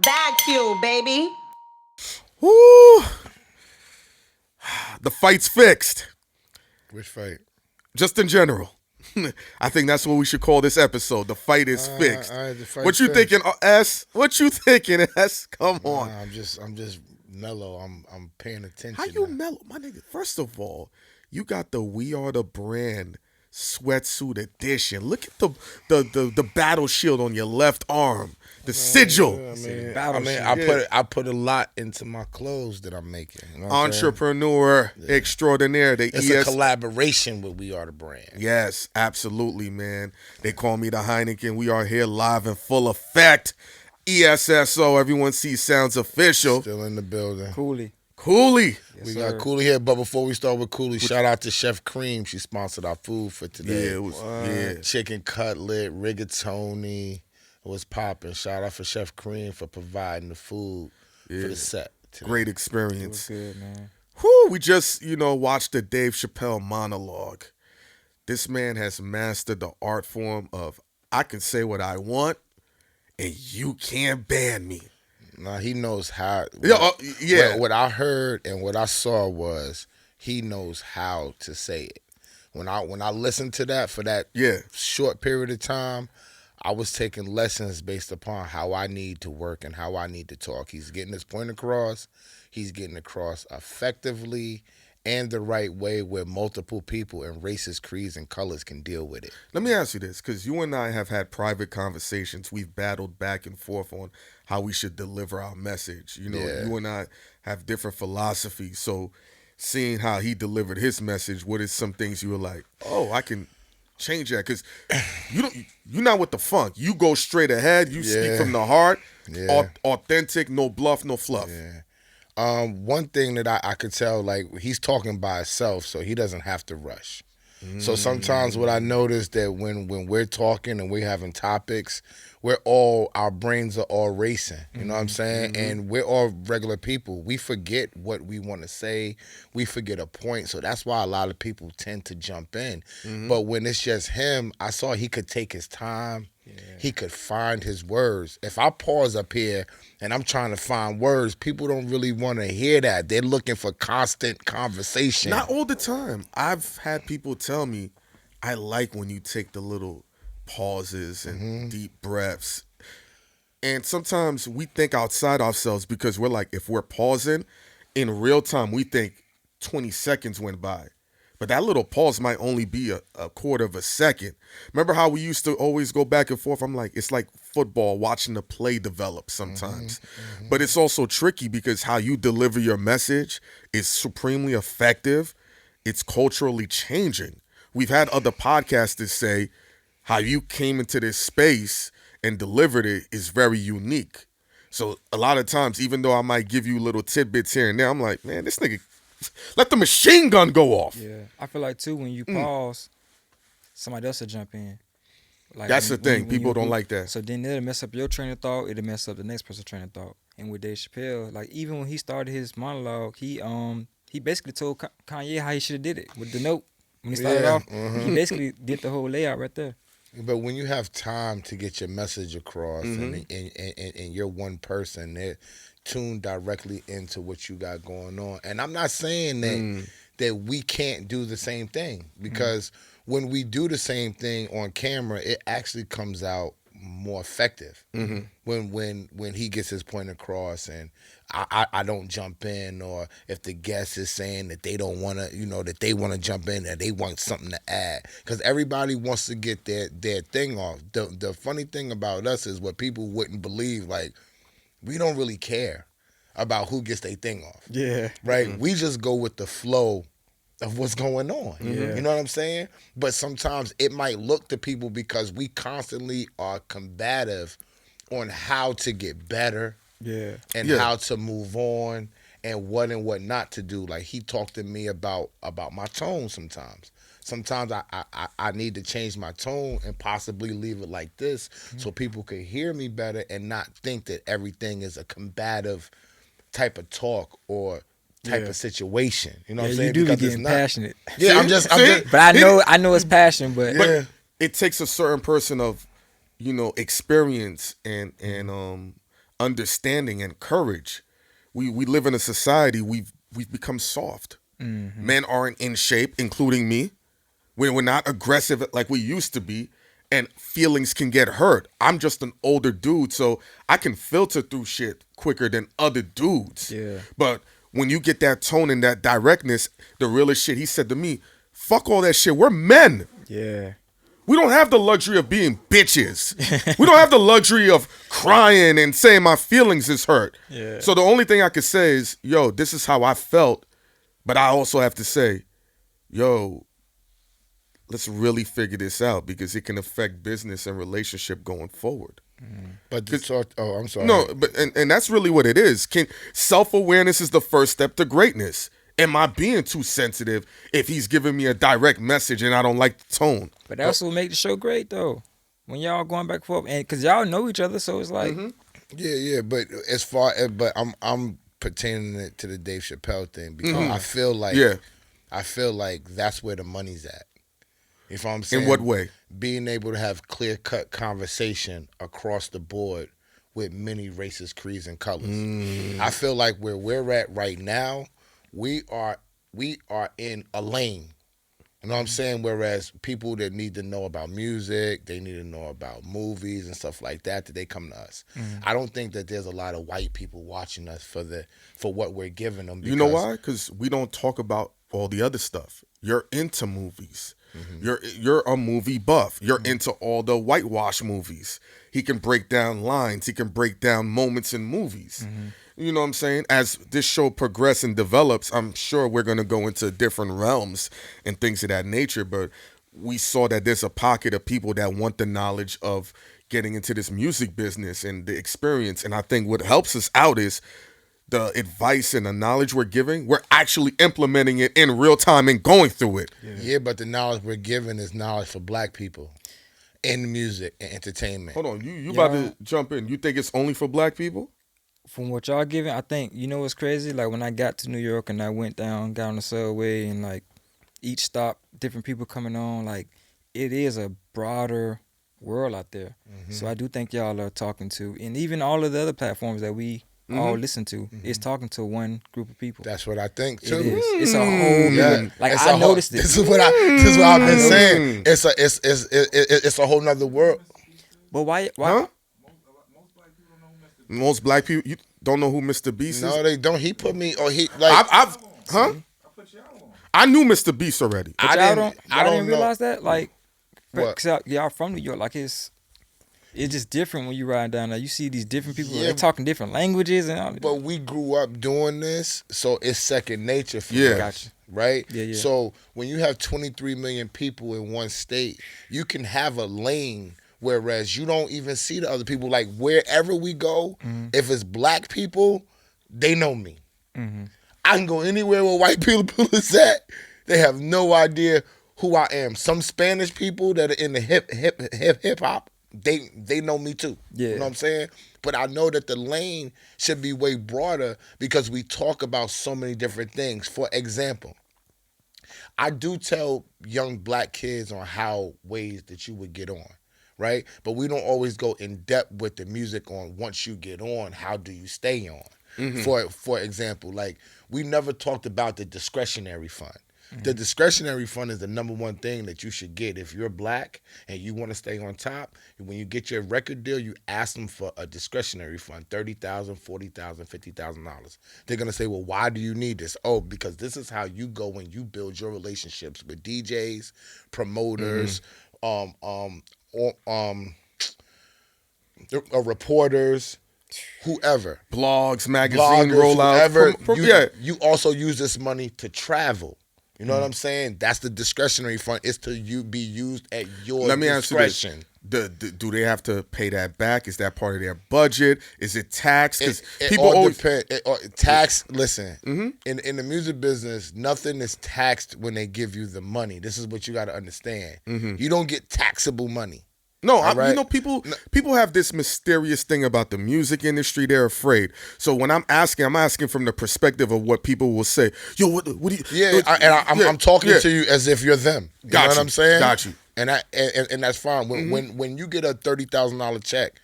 BagFuel, baby. Woo! The fight's fixed. Which fight? Just in general. I think that's what we should call this episode. The fight is fixed. The fight What you fixed. thinking, S? What you thinking, S? Come on. I'm just mellow. I'm paying attention. How you now. mellow, my nigga? First of all, you got the We Are the Brand sweatsuit edition. Look at the battle shield on your left arm. The sigil. I put a lot into my clothes that I'm making. You know what I'm saying? Entrepreneur extraordinaire. It's a collaboration with We Are the Brand. Yes, absolutely, man. They call me the Heineken. We are here live in full effect. ESSO. Everyone sees sounds official. Still in the building. Cooley. Cooley. Yes, We sir. got Cooley here, but before we start with Cooley, shout out to Chef Cream. She sponsored our food for today. Yeah, it was Chicken cutlet, rigatoni. It was popping. Shout out for Chef Cream for providing the food for the set today. great It experience. was good, man. Whew, we just, watched the Dave Chappelle monologue. This man has mastered the art form of I can say what I want and you can't ban me. Nah, he knows how. Yeah. What I heard and what I saw was he knows how to say it. When I listened to that for that short period of time, I was taking lessons based upon how I need to work and how I need to talk. He's getting his point across. He's getting across effectively and the right way where multiple people in races, creeds, and colors can deal with it. Let me ask you this, because you and I have had private conversations. We've battled back and forth on how we should deliver our message. You and I have different philosophies. So seeing how he delivered his message, what is some things you were like, oh, I can change that? Because you're not with the funk. You go straight ahead. You speak from the heart. Authentic, no bluff, no fluff. Yeah. One thing that I could tell, like, he's talking by himself, so he doesn't have to rush. So sometimes what I notice that when we're talking and we're having topics, our brains are all racing. You know what I'm saying? And we're all regular people. We forget what we want to say. We forget a point. So that's why a lot of people tend to jump in. But when it's just him, I saw he could take his time. He could find his words. If I pause up here and I'm trying to find words, people don't really want to hear that. They're looking for constant conversation. Not all the time. I've had people tell me, I like when you take the little pauses and deep breaths. And sometimes we think outside ourselves because we're like, if we're pausing, in real time, we think 20 seconds went by. But that little pause might only be a quarter of a second. Remember how we used to always go back and forth? I'm like, it's like football, watching the play develop sometimes. But it's also tricky because how you deliver your message is supremely effective. It's culturally changing. We've had other podcasters say how you came into this space and delivered it is very unique. So a lot of times, even though I might give you little tidbits here and there, I'm like, man, this nigga, let the machine gun go off. Yeah, I feel like too when you pause, somebody else will jump in. Like That's the thing. People don't like that. So then it'll mess up your train of thought. It'll mess up the next person's train of thought. And with Dave Chappelle, like even when he started his monologue, he basically told Kanye how he should have did it with the note when he started off. He basically did the whole layout right there. But when you have time to get your message across and you're one person, they're tuned directly into what you got going on. And I'm not saying that we can't do the same thing because when we do the same thing on camera, it actually comes out more effective when he gets his point across and I don't jump in, or if the guest is saying that they don't want to, that they want to jump in, that they want something to add, because everybody wants to get their thing off. The funny thing about us is what people wouldn't believe, like, we don't really care about who gets their thing off. Yeah. Right? We just go with the flow of what's going on. Yeah. You know what I'm saying? But sometimes it might look to people because we constantly are combative on how to get better and how to move on and what not to do. Like, he talked to me about my tone sometimes. Sometimes I need to change my tone and possibly leave it like this so people could hear me better and not think that everything is a combative type of talk or type of situation. You know what I'm saying? You do Because be it's getting not. passionate. Yeah, I'm just But I know it's passion, but But it takes a certain person of, experience and understanding and courage. We live in a society we've become soft. Men aren't in shape, including me. We're not aggressive like we used to be, and feelings can get hurt. I'm just an older dude, so I can filter through shit quicker than other dudes. Yeah. But when you get that tone and that directness, the realest shit, he said to me, fuck all that shit. We're men. Yeah. We don't have the luxury of being bitches. We don't have the luxury of crying and saying my feelings is hurt. Yeah. So the only thing I could say is, yo, this is how I felt. But I also have to say, yo, let's really figure this out because it can affect business and relationship going forward. But I'm sorry. No, but and that's really what it is. Self-awareness is the first step to greatness. Am I being too sensitive if he's giving me a direct message and I don't like the tone? But that's what make the show great, though. When y'all going back and forth, and because y'all know each other, so it's like, Yeah. But as far as, but I'm pertaining it to the Dave Chappelle thing because I feel like that's where the money's at. If I'm saying, In what way? Being able to have clear-cut conversation across the board with many races, creeds, and colors. I feel like where we're at right now, we are in a lane. You know what I'm saying? Whereas people that need to know about music, they need to know about movies and stuff like that they come to us. I don't think that there's a lot of white people watching us for what we're giving them. You know why? Because we don't talk about all the other stuff. You're into movies. You're a movie buff. You're into all the whitewash movies. He can break down lines. He can break down moments in movies. You know what I'm saying? As this show progresses and develops, I'm sure we're going to go into different realms and things of that nature. But we saw that there's a pocket of people that want the knowledge of getting into this music business and the experience. And I think what helps us out is the advice and the knowledge we're giving, we're actually implementing it in real time and going through it. Yeah, but the knowledge we're giving is knowledge for black people in music and entertainment. Hold on, you about to jump in. You think it's only for black people? From what y'all giving, I think, you know what's crazy? Like when I got to New York and I went down, got on the subway and like each stop, different people coming on, like it is a broader world out there. So I do think y'all are talking to, and even all of the other platforms that we all listen to, is talking to one group of people. That's what I think too. It is. It's a whole like I noticed it. This is what I've been saying. It's a whole nother world. But why? Huh? Most black people, you don't know who Mr. Beast is? No, they don't. He put me, or he like. I knew Mr. Beast already. But y'all didn't know. realize that? Like, What? cause y'all from New York, like it's just different when you ride down there. You see these different people, Yeah. they talking different languages and all. But we grew up doing this, so it's second nature for Yeah. us. Gotcha. Right? Yeah. So when you have 23 million people in one state, you can have a lane, whereas you don't even see the other people. Like wherever we go, if it's black people, they know me. I can go anywhere where white people is at. They have no idea who I am. Some Spanish people that are in the hip hop, they know me too. Yeah. You know what I'm saying? But I know that the lane should be way broader because we talk about so many different things. For example, I do tell young black kids on how ways that you would get on, right? But we don't always go in depth with the music on once you get on, how do you stay on? For example, like we never talked about the discretionary fund. The discretionary fund is the number one thing that you should get. If you're black and you want to stay on top, when you get your record deal, you ask them for a discretionary fund, $30,000, $40,000, $50,000. They're going to say, well, why do you need this? Oh, because this is how you go when you build your relationships with DJs, promoters, reporters, whoever. Blogs, magazine rollouts. Whoever. You also use this money to travel. You know what I'm saying? That's the discretionary fund. It's to be used at your Let me discretion. Ask you this. Do they have to pay that back? Is that part of their budget? Is it taxed? Because It people all always depend. Tax. Listen, in the music business, nothing is taxed when they give you the money. This is what you got to understand. You don't get taxable money. No, right? you know, people have this mysterious thing about the music industry. They're afraid. So when I'm asking from the perspective of what people will say. Yo, what do you? Yeah, I'm talking to you as if you're them. You know what I'm saying? Got you. And that's fine. When you get a $30,000 check,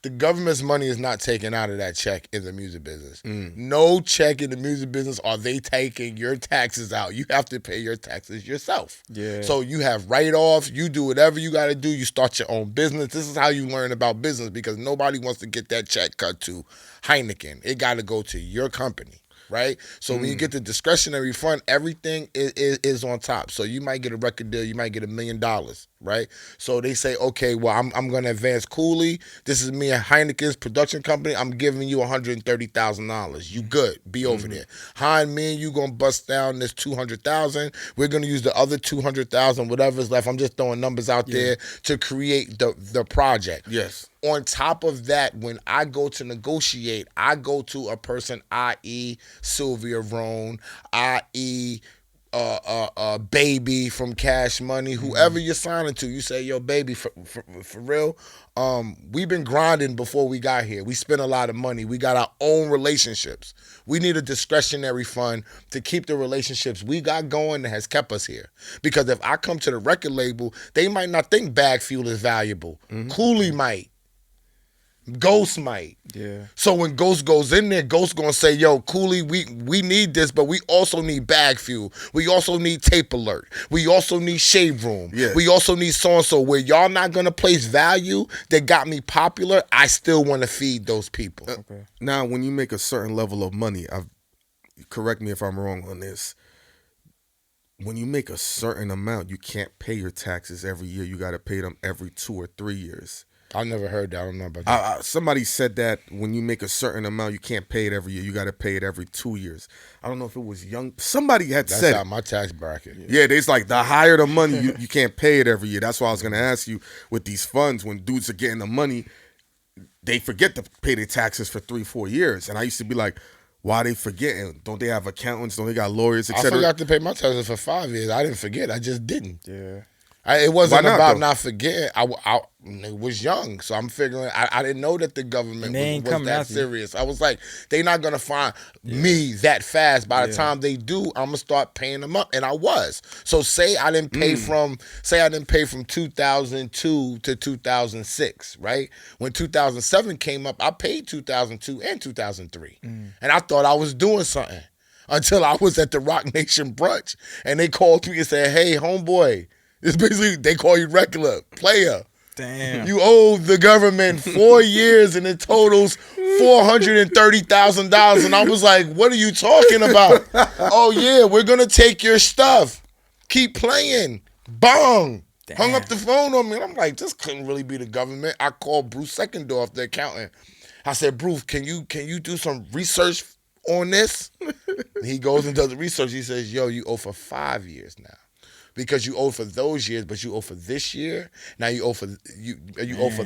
the government's money is not taken out of that check in the music business. No check in the music business are they taking your taxes out. You have to pay your taxes yourself. Yeah. So you have write-offs. You do whatever you got to do. You start your own business. This is how you learn about business because nobody wants to get that check cut to Heineken. It got to go to your company. Right? So when you get the discretionary fund, everything is on top. So you might get a record deal, you might get $1 million, right? So they say, okay, well, I'm going to advance Cooley. This is me and Heineken's production company. I'm giving you $130,000. You good. Be over there. Hein, me and you going to bust down this $200,000. We're going to use the other $200,000, whatever's left. I'm just throwing numbers out there to create the project. Yes. On top of that, when I go to negotiate, I go to a person, i.e. Sylvia Rohn, i.e. Baby from Cash Money, whoever you're signing to, you say, yo, Baby, for real, we've been grinding before we got here. We spent a lot of money. We got our own relationships. We need a discretionary fund to keep the relationships we got going that has kept us here. Because if I come to the record label, they might not think BagFuel is valuable. Cooley might. Ghost might. Yeah. So when Ghost goes in there, Ghost gonna say, yo, Cooley, we need this, but we also need BagFuel. We also need Tape Alert. We also need Shave Room. Yeah. We also need so-and-so. Where y'all not gonna place value that got me popular, I still want to feed those people. Okay. Now, when you make a certain level of money, correct me if I'm wrong on this. When you make a certain amount, you can't pay your taxes every year. You got to pay them every 2 or 3 years. I never heard that. I don't know about that. Somebody said that when you make a certain amount, you can't pay it every year. You got to pay it every 2 years. I don't know if it was Young. Somebody had That's said out my tax bracket. Yeah, it's like the higher the money, you can't pay it every year. That's why I was going to ask you with these funds, when dudes are getting the money, they forget to pay their taxes for 3-4 years. And I used to be like, why they forgetting? Don't they have accountants? Don't they got lawyers, I etc.? forgot to pay my taxes for 5 years. I didn't forget. I just didn't. Yeah. It wasn't Why not, about though? not forgetting. I was young, so I'm figuring. I didn't know that the government And they ain't was coming that after you. serious. I was like, they not gonna find me that fast. By the time they do, I'm gonna start paying them up, and I was. So say I didn't pay from 2002 to 2006, right? When 2007 came up, I paid 2002 and 2003, and I thought I was doing something until I was at the Rock Nation brunch, and they called me and said, "Hey, homeboy." It's basically, they call you regular player. Damn. You owe the government 4 years and it totals $430,000. And I was like, what are you talking about? Oh, yeah, we're going to take your stuff. Keep playing. Bong. Damn. Hung up the phone on me. And I'm like, this couldn't really be the government. I called Bruce Seckendorf, the accountant. I said, Bruce, can you do some research on this? And he goes and does the research. He says, yo, you owe for 5 years now. Because you owe for those years, but you owe for this year. Now you owe for owe for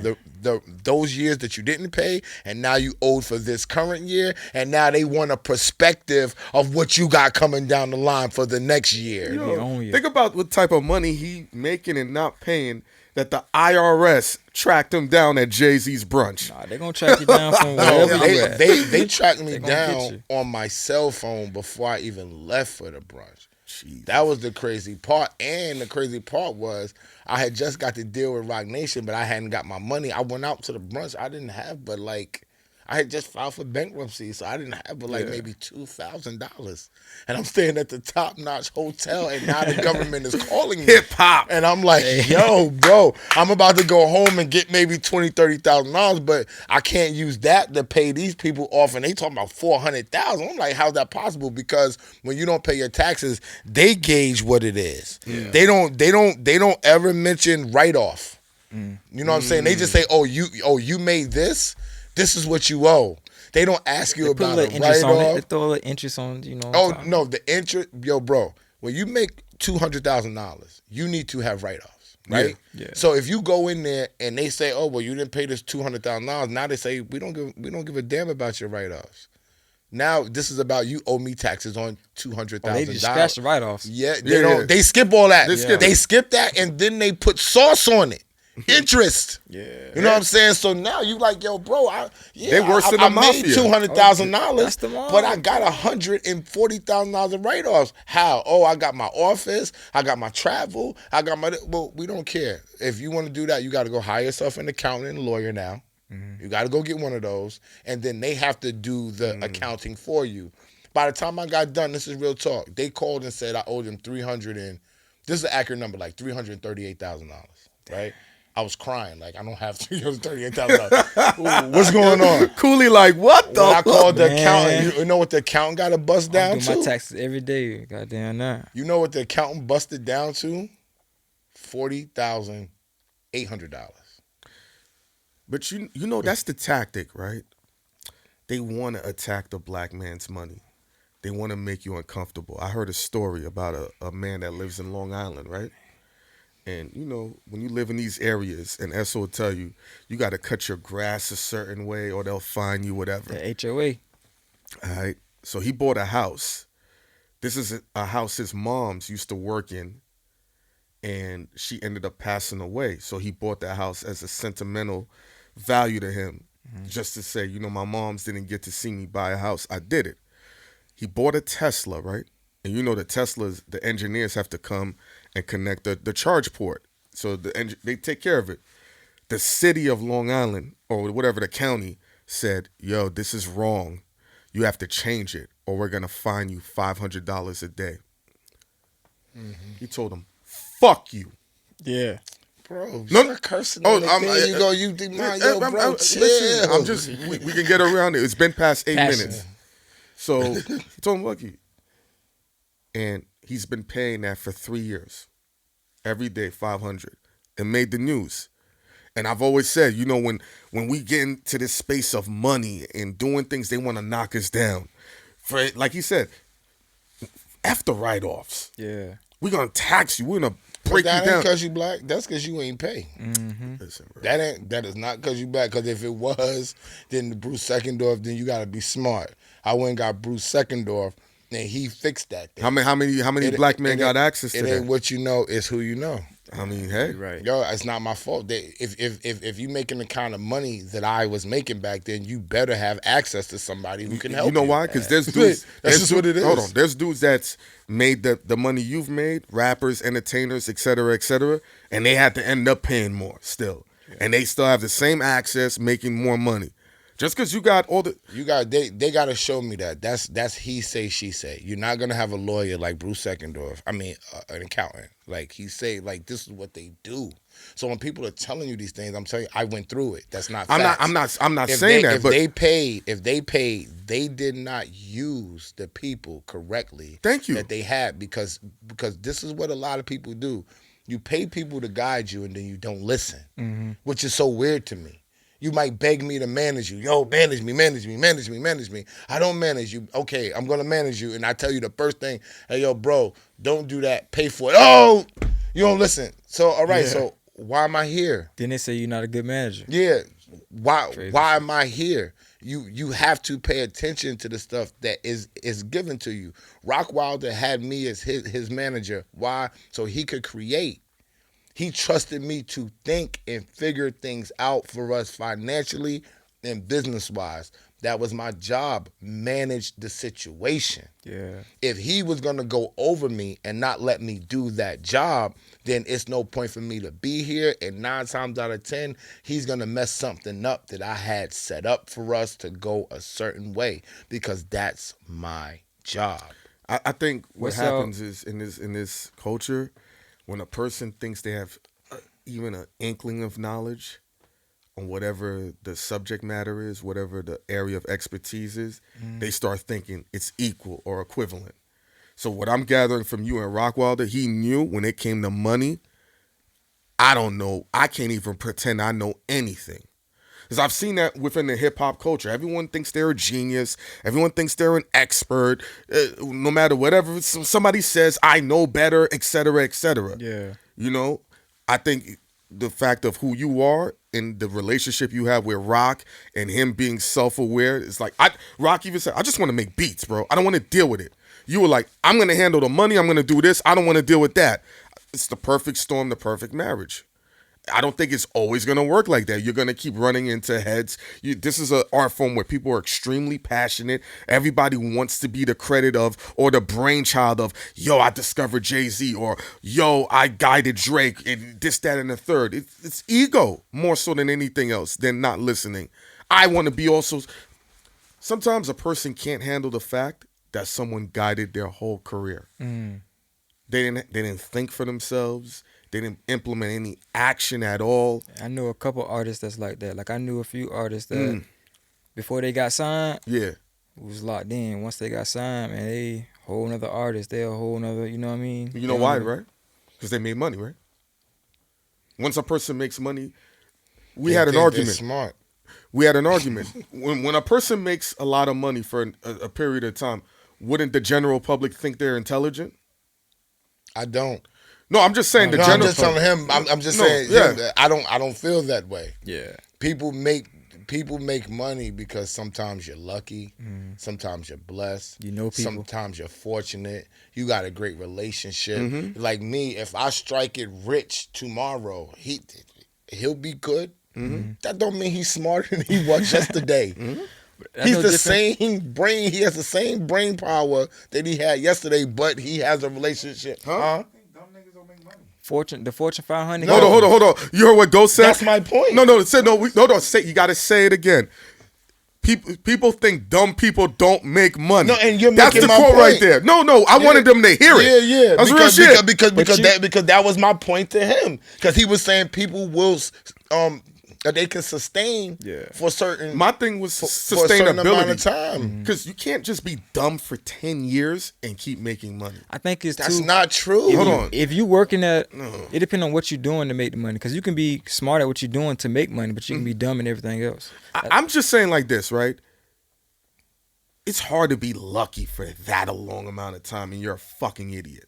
those years that you didn't pay, and now you owe for this current year, and now they want a perspective of what you got coming down the line for the next year. Yo, think about what type of money he making and not paying that the IRS tracked him down at Jay-Z's brunch. Nah, they gonna track you down from wherever you at. They tracked me They gonna get down you. on my cell phone before I even left for the brunch. Jeez. That was the crazy part. And the crazy part was I had just got to deal with Rock Nation, but I hadn't got my money. I went out to the brunch. I didn't have but like, I had just filed for bankruptcy, so I didn't have but like maybe $2,000. And I'm staying at the top-notch hotel, and now the government is calling me. Hip-hop. And I'm like, yo, bro, I'm about to go home and get maybe $20,000, $30,000, but I can't use that to pay these people off. And they talking about $400,000. I'm like, how's that possible? Because when you don't pay your taxes, they gauge what it is. Yeah. They don't ever mention write-off. You know what I'm saying? They just say, you made this. This is what you owe. They don't ask you They put a about little a interest on it. They write-off. throw a little interest on, you know. Oh, top. no, the interest. Yo, bro, when you make $200,000, you need to have write-offs, right? Yeah. So if you go in there and they say, oh, well, you didn't pay this $200,000, now they say, we don't give a damn about your write-offs. Now this is about you owe me taxes on $200,000. Oh, they just scratch the write-offs. Yeah, Yeah. they skip all that. They skip that, and then they put sauce on it. Interest. Yeah. You know what I'm saying? So now you like, yo, bro, They worse than I the made mafia. $200,000, That's the mob. but I got $140,000 of write-offs. How? Oh, I got my office, I got my travel, I got my. Well, we don't care. If you want to do that, you got to go hire yourself an accountant and lawyer now. Mm-hmm. You got to go get one of those, and then they have to do the accounting for you. By the time I got done, this is real talk. They called and said I owed them this is an accurate number, like $338,000, right? I was crying, like I don't have $338,000. What's going on? Cooley, like, what the When I called the Man. accountant, you know what the accountant got to bust I'm down doing my to? taxes every day. Goddamn that. You know what the accountant busted down to? $40,800. But you know that's the tactic, right? They want to attack the black man's money. They want to make you uncomfortable. I heard a story about a man that lives in Long Island, right? And you know, when you live in these areas, and Esso will tell you, you got to cut your grass a certain way or they'll fine you, whatever. The HOA. All right. So he bought a house. This is a house his mom's used to work in, and she ended up passing away. So he bought that house as a sentimental value to him, just to say, you know, my mom's didn't get to see me buy a house. I did it. He bought a Tesla, right? And you know the Teslas, the engineers have to come and connect the charge port. So they take care of it. The city of Long Island, or whatever the county, said, yo, this is wrong. You have to change it, or we're going to fine you $500 a day. He told them, fuck you. Yeah. Bro, No, start cursing. oh, There you go. You think, yo, bro, chill. Listen, I'm just, we can get around it. It's been past 8 Passion. minutes. So he told him, fuck you. And he's been paying that for 3 years. Every day, $500. It made the news. And I've always said, you know, when we get into this space of money and doing things, they want to knock us down. For like he said, F the write-offs. Yeah. We're going to tax you. We're going to break you that down. ain't because you black. That's because you ain't pay. Listen, bro. That is not because you black. Because if it was, then the Bruce Seckendorf, then you got to be smart. I went and got Bruce Seckendorf, and he fixed that thing. How many black men got access to It that? ain't what you know, it's who you know. I mean, hey. Right. Yo, it's not my fault. If you making the kind of money that I was making back then, you better have access to somebody who can help you. You know why? Because there's dudes. That's just what it is. Hold on. There's dudes that's made the money you've made, rappers, entertainers, et cetera, and they had to end up paying more still. Yeah. And they still have the same access, making more money. Just because you got all the... They got to show me that. That's he say, she say. You're not going to have a lawyer like Bruce Seckendorf. I mean, an accountant. Like, he say, like, this is what they do. So when people are telling you these things, I'm telling you, I went through it. That's not facts. I'm not saying that, but... If they paid, they did not use the people correctly. Thank you. That they had, because this is what a lot of people do. You pay people to guide you, and then you don't listen, which is so weird to me. You might beg me to manage you. Yo, manage me. I don't manage you. Okay, I'm going to manage you. And I tell you the first thing, hey, yo, bro, don't do that. Pay for it. Oh, you don't listen. So, all right, so why am I here? Then they say you're not a good manager. Yeah. Why am I here? You have to pay attention to the stuff that is given to you. Rock Wilder had me as his manager. Why? So he could create. He trusted me to think and figure things out for us financially and business-wise. That was my job, manage the situation. Yeah. If he was going to go over me and not let me do that job, then it's no point for me to be here. And 9 times out of 10, he's going to mess something up that I had set up for us to go a certain way, because that's my job. I think what What's happens is in this culture, when a person thinks they have even an inkling of knowledge on whatever the subject matter is, whatever the area of expertise is, they start thinking it's equal or equivalent. So what I'm gathering from you and Rockwilder, he knew when it came to money, I don't know. I can't even pretend I know anything. Because I've seen that within the hip-hop culture. Everyone thinks they're a genius. Everyone thinks they're an expert. No matter whatever somebody says, I know better, et cetera, et cetera. Yeah. You know, I think the fact of who you are and the relationship you have with Rock and him being self-aware, it's like, Rock even said, I just want to make beats, bro. I don't want to deal with it. You were like, I'm going to handle the money. I'm going to do this. I don't want to deal with that. It's the perfect storm, the perfect marriage. I don't think it's always going to work like that. You're going to keep running into heads. This is an art form where people are extremely passionate. Everybody wants to be the credit of or the brainchild of, yo, I discovered Jay-Z, or yo, I guided Drake, and this, that, and the third. It's ego more so than anything else, than not listening. I want to be also. Sometimes a person can't handle the fact that someone guided their whole career. They didn't think for themselves. They didn't implement any action at all. I know a couple artists that's like that. Like I knew a few artists that before they got signed, was locked in. Once they got signed, man, they whole nother artist. They a whole nother, you know what I mean? You know why, right? Because they made money, right? Once a person makes money, we had an argument. Smart. We had an argument. When a person makes a lot of money for a period of time, wouldn't the general public think they're intelligent? I don't. No, I'm just saying the general. I'm just telling him. I'm just saying. Yeah. I don't feel that way. Yeah. People make money because sometimes you're lucky, sometimes you're blessed. You know people. Sometimes you're fortunate. You got a great relationship. Like me, if I strike it rich tomorrow, he'll be good. That don't mean he's smarter than he was yesterday. He's the same brain. He has the same brain power that he had yesterday, but he has a relationship. Huh? The Fortune 500. No, hold on. You heard what Ghost said? That's my point. No. Say, you got to say it again. People think dumb people don't make money. No, and you're That's making the my quote point right there. No. I wanted them to hear it. Yeah. That's real shit. Because that was my point to him. Because he was saying people will that they can sustain for certain. My thing was sustainability for a certain amount of time. Because you can't just be dumb for 10 years and keep making money. I think that's not true. Hold on. If you working at, it depends on what you're doing to make the money. Because you can be smart at what you're doing to make money, but you can be dumb in everything else. I'm just saying like this, right? It's hard to be lucky for that a long amount of time, and you're a fucking idiot.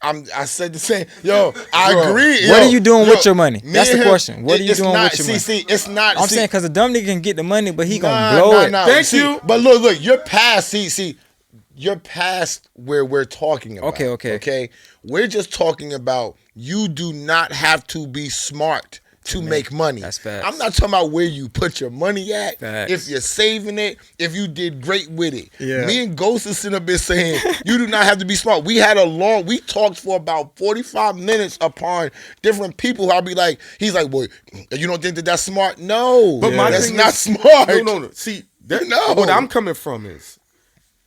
I said the same. Yo, I agree. What are you doing with your money? That's the question. What are you doing with your money? See, it's not. I'm saying because the dumb nigga can get the money, but he gonna blow it. Thank you. But look, you're past. See, you're past where we're talking about. Okay. We're just talking about you do not have to be smart to make money. That's facts. I'm not talking about where you put your money at. Facts. If you're saving it, if you did great with it. Yeah. Me and Ghost is sitting up there saying you do not have to be smart. We talked for about 45 minutes upon different people. I'll be like, he's like, well, you don't think that's smart? No, but that's not smart. No. See, what I'm coming from is,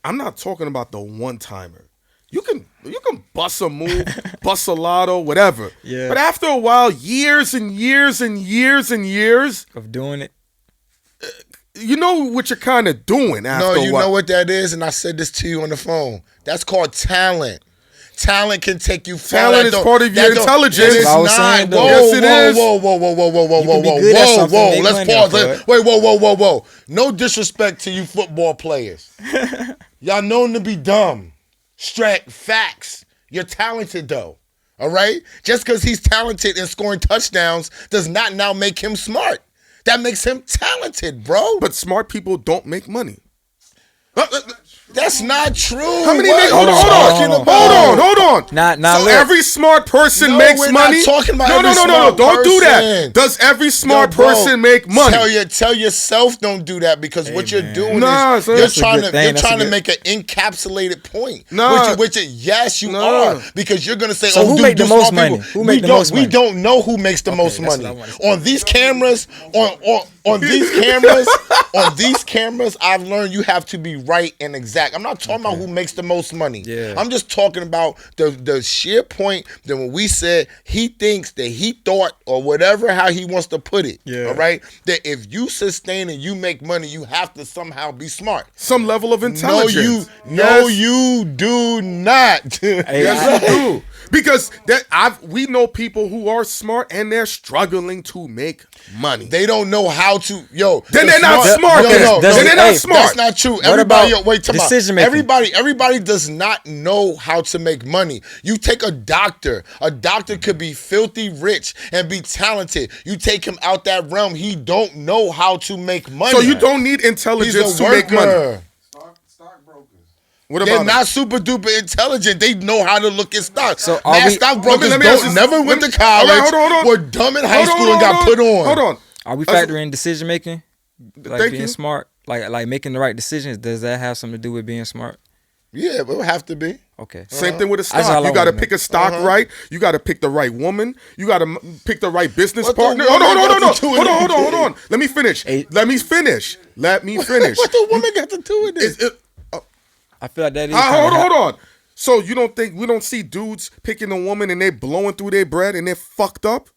I'm not talking about the one timer. You can bust a move, bust a lotto, whatever. Yeah. But after a while, years and years and years and years of doing it, you know what you're kind of doing after a while. No, you know what that is, and I said this to you on the phone. That's called talent. Talent can take you far. Talent is part of your intelligence. It's not. Yes, it is. Whoa. Let's pause. Wait, whoa. No disrespect to you football players. Y'all known to be dumb. Facts. You're talented though. All right? Just because he's talented and scoring touchdowns does not now make him smart. That makes him talented, bro. But smart people don't make money. That's not true. How many make? Hold on. So every smart person makes money. Not talking about no. Don't do that. Does every smart person make money? Tell yourself don't do that because what you're doing is you're trying to make an encapsulated point. Which yes, you are, because you're gonna say, who make the most money? Who make the most money? We don't know who makes the most money on these cameras. On these cameras, I've learned you have to be right and exact. I'm not talking about who makes the most money. Yeah. I'm just talking about the sheer point that when we said he thinks that he thought or whatever, how he wants to put it. Yeah. All right. That if you sustain and you make money, you have to somehow be smart. Some level of intelligence. No, you do not. Yes, you do. Because we know people who are smart and they're struggling to make money. They don't know how to. Then they're not smart. Then they're not smart. That's not true. Everybody does not know how to make money. You take a doctor. A doctor could be filthy rich and be talented. You take him out that realm. He don't know how to make money. So you don't need intelligence to make money. What They're about not super duper intelligent. They know how to look at stocks. So stockbrokers let me ask you- never went to college. All right, hold on. Were dumb in high school and got put on. Hold on. Are we factoring decision making? Like Thank being you. smart? Like making the right decisions, does that have something to do with being smart? Yeah, it would have to be. Okay. Same thing with a That's all stock. I You got to wanna pick know. a stock right. You got to pick the right woman. You got to pick the right business What the partner. woman Hold got on. to do with Hold anything? on. Let me finish. Hey. Let me finish. What the woman got to do with this? I feel like that is. Hold on. So you don't think we don't see dudes picking a woman and they blowing through their bread and they're fucked up?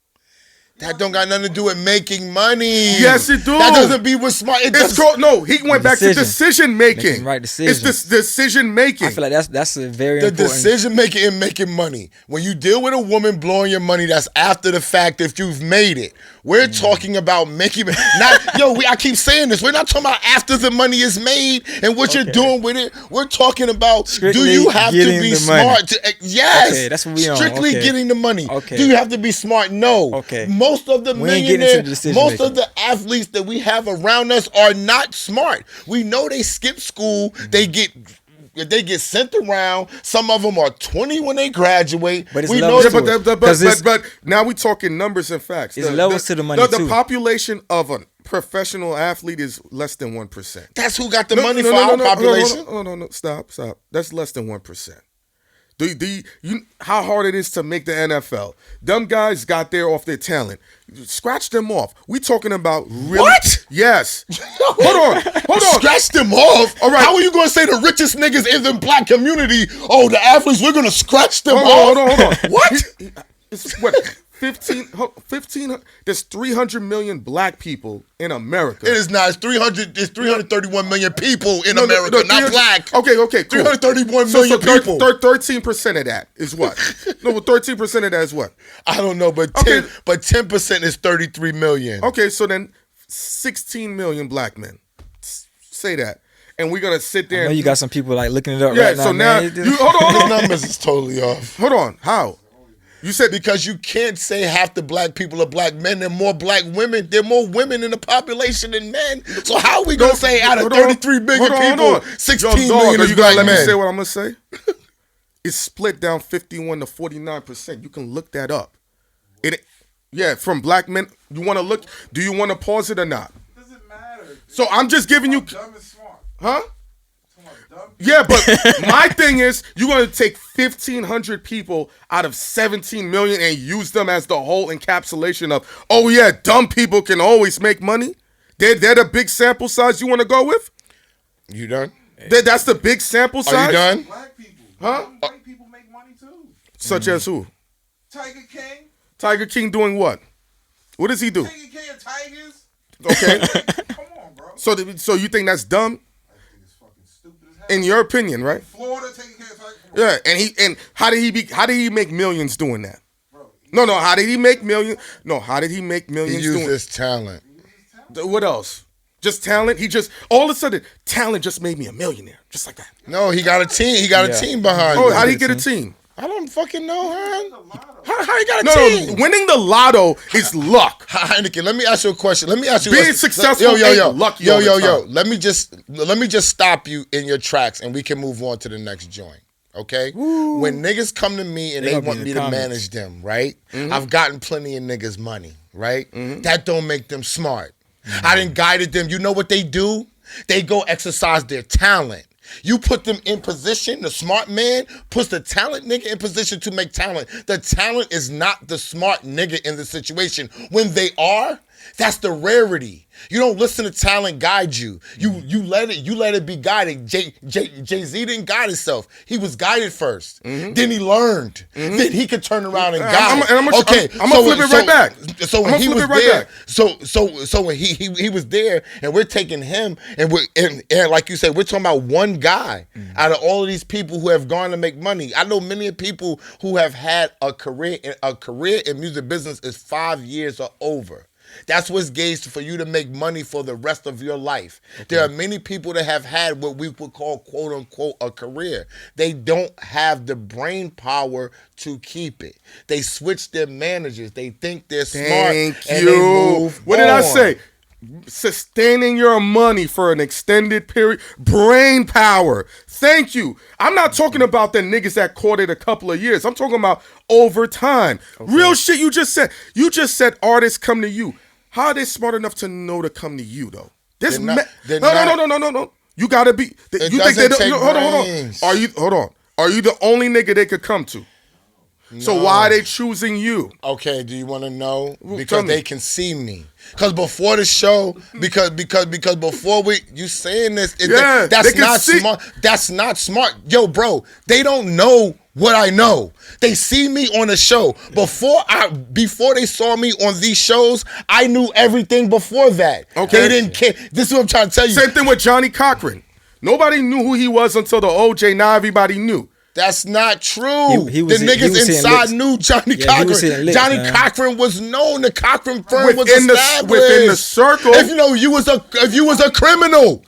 That don't got nothing to do with making money. Yes, it do. That doesn't be what's smart. It's called no. He went back to decision making. Making right decisions. It's the decision making. I feel like that's a very the important. decision making and making money. When you deal with a woman blowing your money, that's after the fact if you've made it. We're talking about making I keep saying this. We're not talking about after the money is made and what you're doing with it. We're talking about Strictly do you have to getting be the money. smart? Yes. Okay, that's what we on. Strictly Okay. getting the money. Okay. Do you have to be smart? No. Okay. Most of the We ain't getting into the millionaires, decision most making. of the athletes that we have around us are not smart. We know they skip school. They get sent around. Some of them are 20 when they graduate. But it's we levels know to it. But now we're talking numbers and facts. It's levels to the money, The too. population of a professional athlete is less than 1%. that's who got the money for our population. No. Stop. That's less than 1%. How hard it is to make the NFL? Them guys got there off their talent. Scratch them off. We talking about really, What? Yes. Hold on. Scratch them off. All right. How are you going to say the richest niggas in the black community? Oh, the athletes, we're going to scratch them off. Hold on. What? It's what 15. There's 300 million black people in America. It is not. It's 331 million people in America, not 300 black. Okay, cool. 331 million people. 13% of that is what? No, 13% of that is what? I don't know, but Okay. 10% is 33 million. Okay, so then 16 million black men. Say that. And we're gonna sit there. I know you got some people like looking it up Yeah, right now. so now man. you hold The on. numbers is totally off. Hold on. How? You said Because you can't say half the black people are black men. There are more black women. There are more women in the population than men. So how are we going to say out of Hold on. 33 million Hold on. people, 16 Yo, dog, million are is you gonna black let me men? say what I'm gonna say? It's split down 51 to 49%. You can look that up. From black men. You want to look? Do you want to pause it or not? Doesn't matter. So I'm just giving you, Dumb and smart. huh? Talking about dumb. Yeah, but my thing is, you're going to take 1,500 people out of 17 million and use them as the whole encapsulation of, oh yeah, dumb people can always make money? They're the big sample size you want to go with? You done? That's the big sample size? Are you done? Black people. Huh? White people make money too. Such as who? Tiger King. Tiger King doing what? What does he do? Tiger King of Tigers. Okay. Come on, bro. So you think that's dumb? I think it's fucking stupid as hell. In your opinion, right? Florida taking care of Tiger. Yeah, and how did he make millions doing that? No, how did he make millions? No, how did he make He millions used doing his talent. what else? Just talent? He just all of a sudden talent just made me a millionaire. Just like that. No, he got a team. He got a team behind Oh, him. how did he get a team? I don't fucking know, huh? How he got a No, team? winning the lotto is luck. Heineken, let me ask you a question. Being successful ain't lucky all the time. Let me just stop you in your tracks, and we can move on to the next joint. Okay? When niggas come to me and They they gonna be want in me the to comments. manage them, right? Mm-hmm. I've gotten plenty of niggas money, right? That don't make them smart. I done guided them. You know what they do? They go exercise their talent. You put them in position, the smart man puts the talent nigga in position to make talent. The talent is not the smart nigga in the situation. When they are, that's the rarity. You don't listen to talent guide you. You let it be guided. Jay-Z didn't guide himself. He was guided first. Then he learned. Then he could turn around and guide. I'm gonna flip it right back. So when he was there, so when he was there, and we're taking him, and like you said, we're talking about one guy out of all of these people who have gone to make money. I know many people who have had a career in music business is 5 years or over. That's what's gauged for you to make money for the rest of your life. Okay. There are many people that have had what we would call, quote unquote, a career. They don't have the brain power to keep it. They switch their managers. They think they're smart. Thank and you. they move What did I on. say? sustaining your money for an extended period. Brain power. Thank you. I'm not talking about the niggas that caught it a couple of years. I'm talking about over time. Okay. Real shit you just said. You just said artists come to you. How are they smart enough to know to come to you, though? No. You gotta be. You think they don't? Hold on. Are you the only nigga they could come to? No. So why are they choosing you? Okay, do you want to know? Because they can see me. Because before the show, because before you saying this, that's not smart. That's not smart. Yo, bro, they don't know what I know. They see me on the show. Before they saw me on these shows, I knew everything before that. Okay. They didn't care. This is what I'm trying to tell you. Same thing with Johnny Cochran. Nobody knew who he was until the OJ. Now everybody knew. That's not true. The niggas inside knew Johnny Cochran. Johnny Cochran was known. The Cochran firm was established within the circle. If you was a criminal,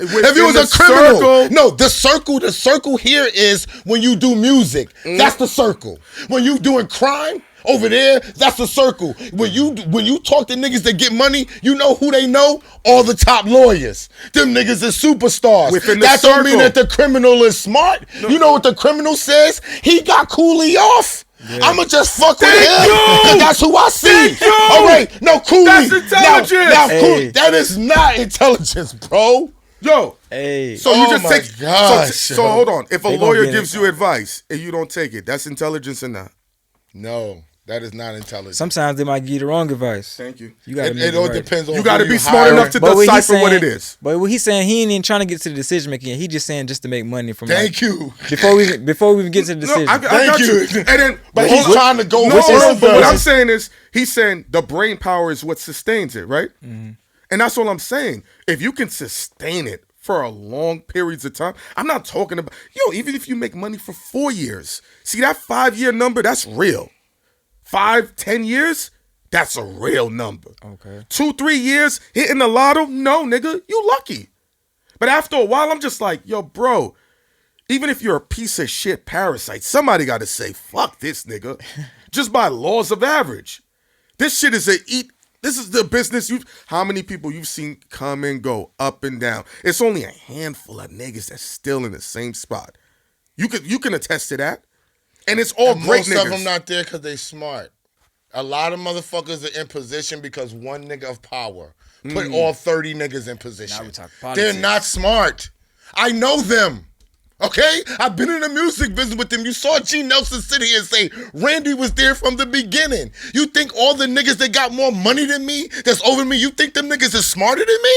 no, the circle here is when you do music. That's the circle. When you doing crime. Over there, that's the circle. When you talk to niggas that get money, you know who they know? All the top lawyers. Them niggas is superstars. That don't mean that the criminal is smart. No. You know what the criminal says? He got Cooley off. Yeah. I'ma just fuck with him. Cause that's who I see. All right, no, Cooley. That's intelligence. Now Cooley, that is not intelligence, bro. Yo. Hey. So you just take. So hold on. If a lawyer gives you advice and you don't take it, that's intelligence or not? No. That is not intelligent. Sometimes they might give you the wrong advice. Thank you. It all depends on. You got to be smart enough to decipher what it is. But what he's saying, he ain't even trying to get to the decision making. He just saying just to make money from. Thank you. Before we even get to the decision. I got you. And then, but he's trying to go. But what I'm saying is, he's saying the brain power is what sustains it, right? Mm-hmm. And that's all I'm saying. If you can sustain it for a long periods of time, I'm not talking about even if you make money for 4 years. See that 5-year number? That's real. 5, 10 years, that's a real number. Okay. 2, 3 years hitting the lotto, no, nigga, you lucky. But after a while, I'm just like, yo, bro, even if you're a piece of shit parasite, somebody got to say, fuck this nigga, just by laws of average. This shit is this is the business. How many people you've seen come and go, up and down? It's only a handful of niggas that's still in the same spot. You can attest to that. And it's all great most niggas. Most of them not there because they smart. A lot of motherfuckers are in position because one nigga of power put all 30 niggas in position. Now we talk politics. They're not smart. I know them. Okay? I've been in the music business with them. You saw G. Nelson sit here and say, Randy was there from the beginning. You think all the niggas that got more money than me, that's over me, you think them niggas is smarter than me?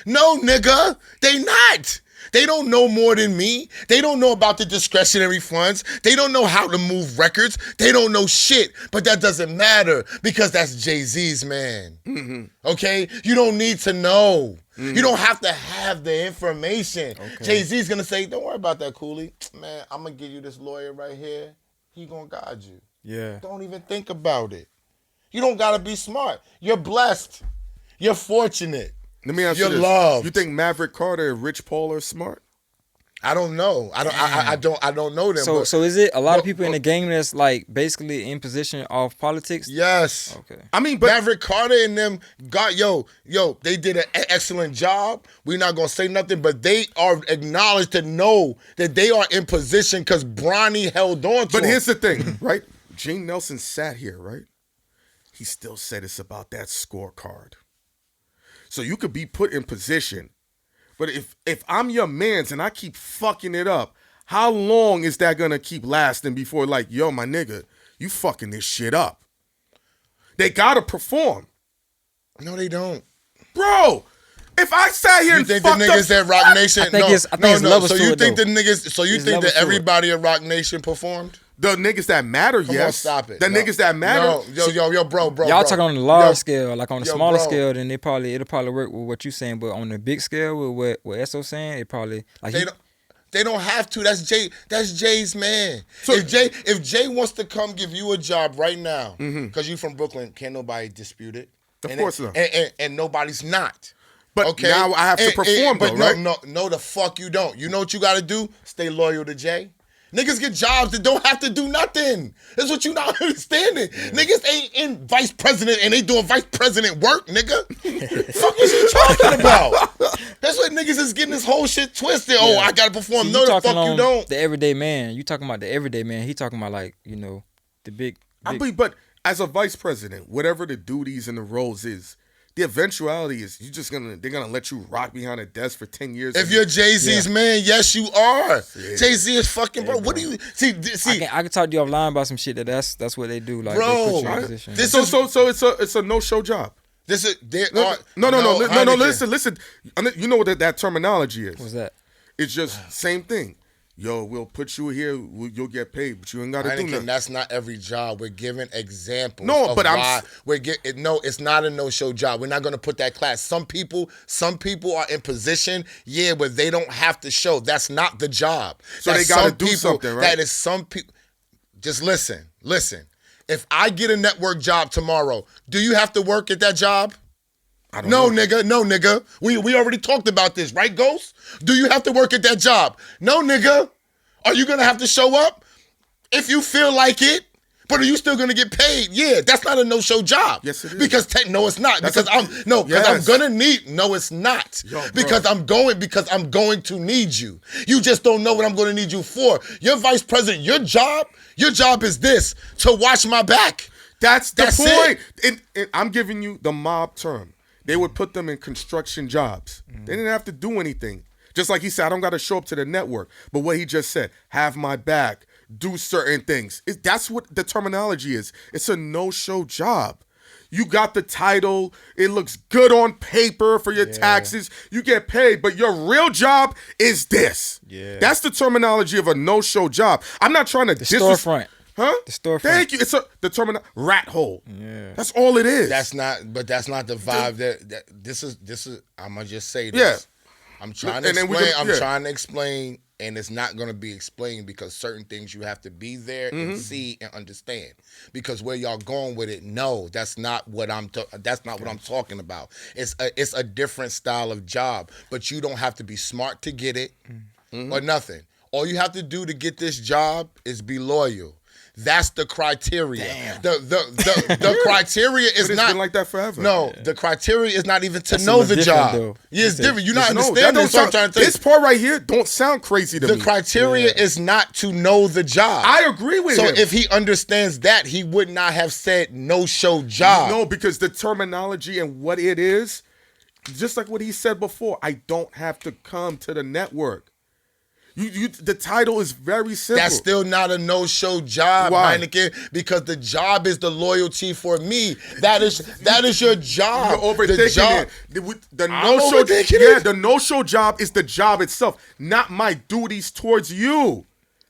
No, nigga. They not. They don't know more than me. They don't know about the discretionary funds. They don't know how to move records. They don't know shit. But that doesn't matter because that's Jay-Z's man. Mm-hmm. Okay? You don't need to know. Mm-hmm. You don't have to have the information. Okay. Jay-Z's going to say, don't worry about that, Cooley. Man, I'm going to give you this lawyer right here. He going to guide you. Yeah. Don't even think about it. You don't got to be smart. You're blessed. You're fortunate. Let me ask you this. Loved. You think Maverick Carter and Rich Paul are smart? I don't know. I don't know them. So is it a lot of people in the game that's like basically in position of politics? Yes. Okay. I mean, but Maverick Carter and them got they did an excellent job. We're not gonna say nothing, but they are acknowledged to know that they are in position because Bronny held on to But him. here's the thing, right? Gene Nelson sat here, right? He still said it's about that scorecard. So you could be put in position. But if I'm your mans and I keep fucking it up, how long is that going to keep lasting before like, yo, my nigga, you fucking this shit up? They got to perform. No, they don't. Bro, if I sat here you and think the niggas at Rock Nation, I think it's levels so to you it, think though. the niggas, so you It's think that levels to it. everybody at Rock Nation performed? The niggas that matter, Come yes. on, stop it. The niggas that matter. No, yo, bro. Y'all talking on the large scale, like on the smaller bro. scale, then it'll probably work with what you saying. But on the big scale, with what Esso saying, it probably like They don't have to. That's Jay's man. So if Jay wants to come give you a job right now, because you from Brooklyn, can't nobody dispute it. Of course not. And nobody's not. But okay? now I have to perform, but though, right? No, the fuck you don't. You know what you got to do? Stay loyal to Jay. Niggas get jobs that don't have to do nothing. That's what you not understanding. Niggas ain't in vice president and they doing vice president work, nigga. Fuck is you talking about? That's what niggas is getting this whole shit twisted. Oh, I gotta perform. See, No, the fuck you don't. The everyday man. You talking about the everyday man. He talking about like, you know, the big. But as a vice president, whatever the duties and the roles is, the eventuality is they're gonna let you rock behind a desk for 10 years. If you're Jay-Z's man, yes you are. Yeah. Jay-Z is fucking bro. What do you see? I can talk to you offline about some shit that's what they do. Like, bro, they put you in position. So it's a no-show job. No. Listen. You know what that terminology is? What's that? It's just same thing. Yo, we'll put you here. You'll get paid, but you ain't got to do nothing. That's not every job. We're giving examples. No, but it's not a no-show job. We're not going to put that class. Some people are in position, where they don't have to show. That's not the job. So they got to do something, right? That is some people. Just listen. If I get a network job tomorrow, do you have to work at that job? No, nigga. We already talked about this, right, Ghost? Do you have to work at that job? No, nigga. Are you gonna have to show up if you feel like it? But are you still gonna get paid? Yeah, that's not a no-show job. Yes, it is. Because no, it's not. Because I'm gonna need. No, it's not. Because I'm going to need you. You just don't know what I'm gonna need you for. You're vice president. Your job is this: to watch my back. That's the point. I'm giving you the mob term. They would put them in construction jobs. They didn't have to do anything. Just like he said, I don't got to show up to the network. But what he just said, have my back, do certain things. That's what the terminology is. It's a no-show job. You got the title. It looks good on paper for your taxes. You get paid, but your real job is this. Yeah. That's the terminology of a no-show job. I'm not trying to storefront. Huh? The storefront. Thank you. It's the terminal rat hole. Yeah. That's all it is. That's not the vibe that this is. I'm gonna just say this. Yeah. I'm trying to explain. I'm trying to explain, and it's not gonna be explained because certain things you have to be there and see and understand. Because where y'all going with it, no, that's not what I'm talking about. It's a different style of job, but you don't have to be smart to get it or nothing. All you have to do to get this job is be loyal. That's the criteria. Damn. The criteria is but it's not been like that forever. No, the criteria is not even to know the job. Though. Yeah, it's different. You're not understanding what I'm trying to tell you. This part right here don't sound crazy to me. The criteria is not to know the job. I agree with him. So if he understands that, he would not have said no-show job. No, because the terminology and what it is, just like what he said before, I don't have to come to the network. The title is very simple. That's still not a no-show job, Heineken, because the job is the loyalty for me. That is your job. You're overthinking it. The no-show job is the job itself, not my duties towards you.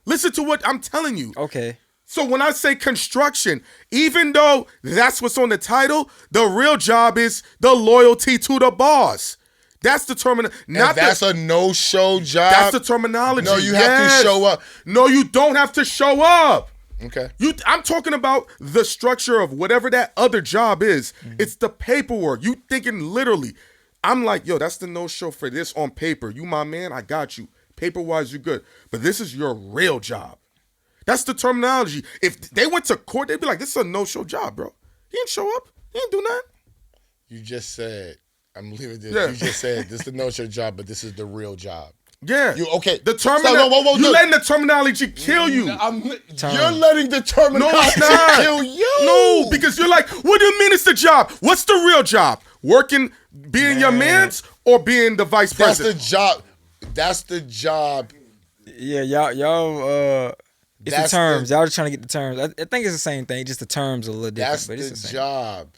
Listen to what I'm telling you. Okay. So when I say construction, even though that's what's on the title, the real job is the loyalty to the boss. That's the terminology. That's a no-show job. That's the terminology. No, you have to show up. No, you don't have to show up. Okay. I'm talking about the structure of whatever that other job is. It's the paperwork. You thinking literally. I'm like, yo, that's the no-show for this on paper. You my man, I got you. Paper-wise, you good. But this is your real job. That's the terminology. If they went to court, they'd be like, this is a no-show job, bro. He didn't show up. He didn't do nothing. You just said... I'm leaving this. Yeah. You just said this is the no-show job, but this is the real job. Yeah. Okay. The terminology. You letting the terminology kill you. You're letting the terminology kill you. No, because you're like, what do you mean it's the job? What's the real job? Working, being your man's, or being the vice president? That's the job. Yeah, y'all. It's the terms. Y'all just trying to get the terms. I think it's the same thing. Just the terms are a little different. That's the job.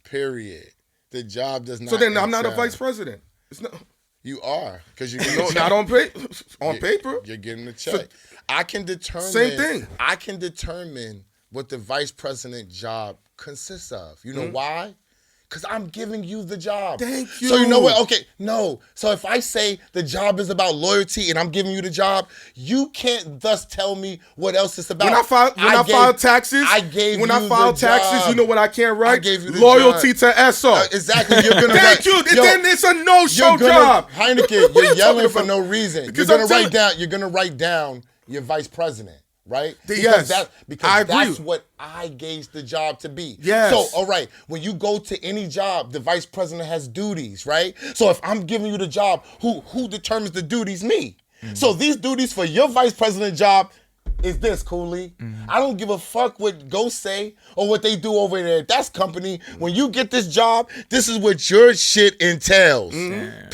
Period. The job does not. So then I'm not a vice president. It's not. You are, because you're not on paper. On paper, you're getting a check. So, I can determine. Same thing. I can determine what the vice president job consists of. You know why? Because I'm giving you the job. Thank you. So you know what? Okay, no. So if I say the job is about loyalty and I'm giving you the job, you can't thus tell me what else it's about. When I file taxes, you know what I can't write? I gave you the loyalty job. To SO. Exactly. You're gonna Thank you. Then it's a no-show job. Heineken, you're yelling for no reason. You're gonna write down your vice president, right? Yes, I because agree. that's what I gauge the job to be. Yes. So, all right, when you go to any job, the vice president has duties, right? So if I'm giving you the job, who determines the duties? Me. So these duties for your vice president job is this, Cooley. I don't give a fuck what Ghost say or what they do over there. That's company. When you get this job, this is what your shit entails.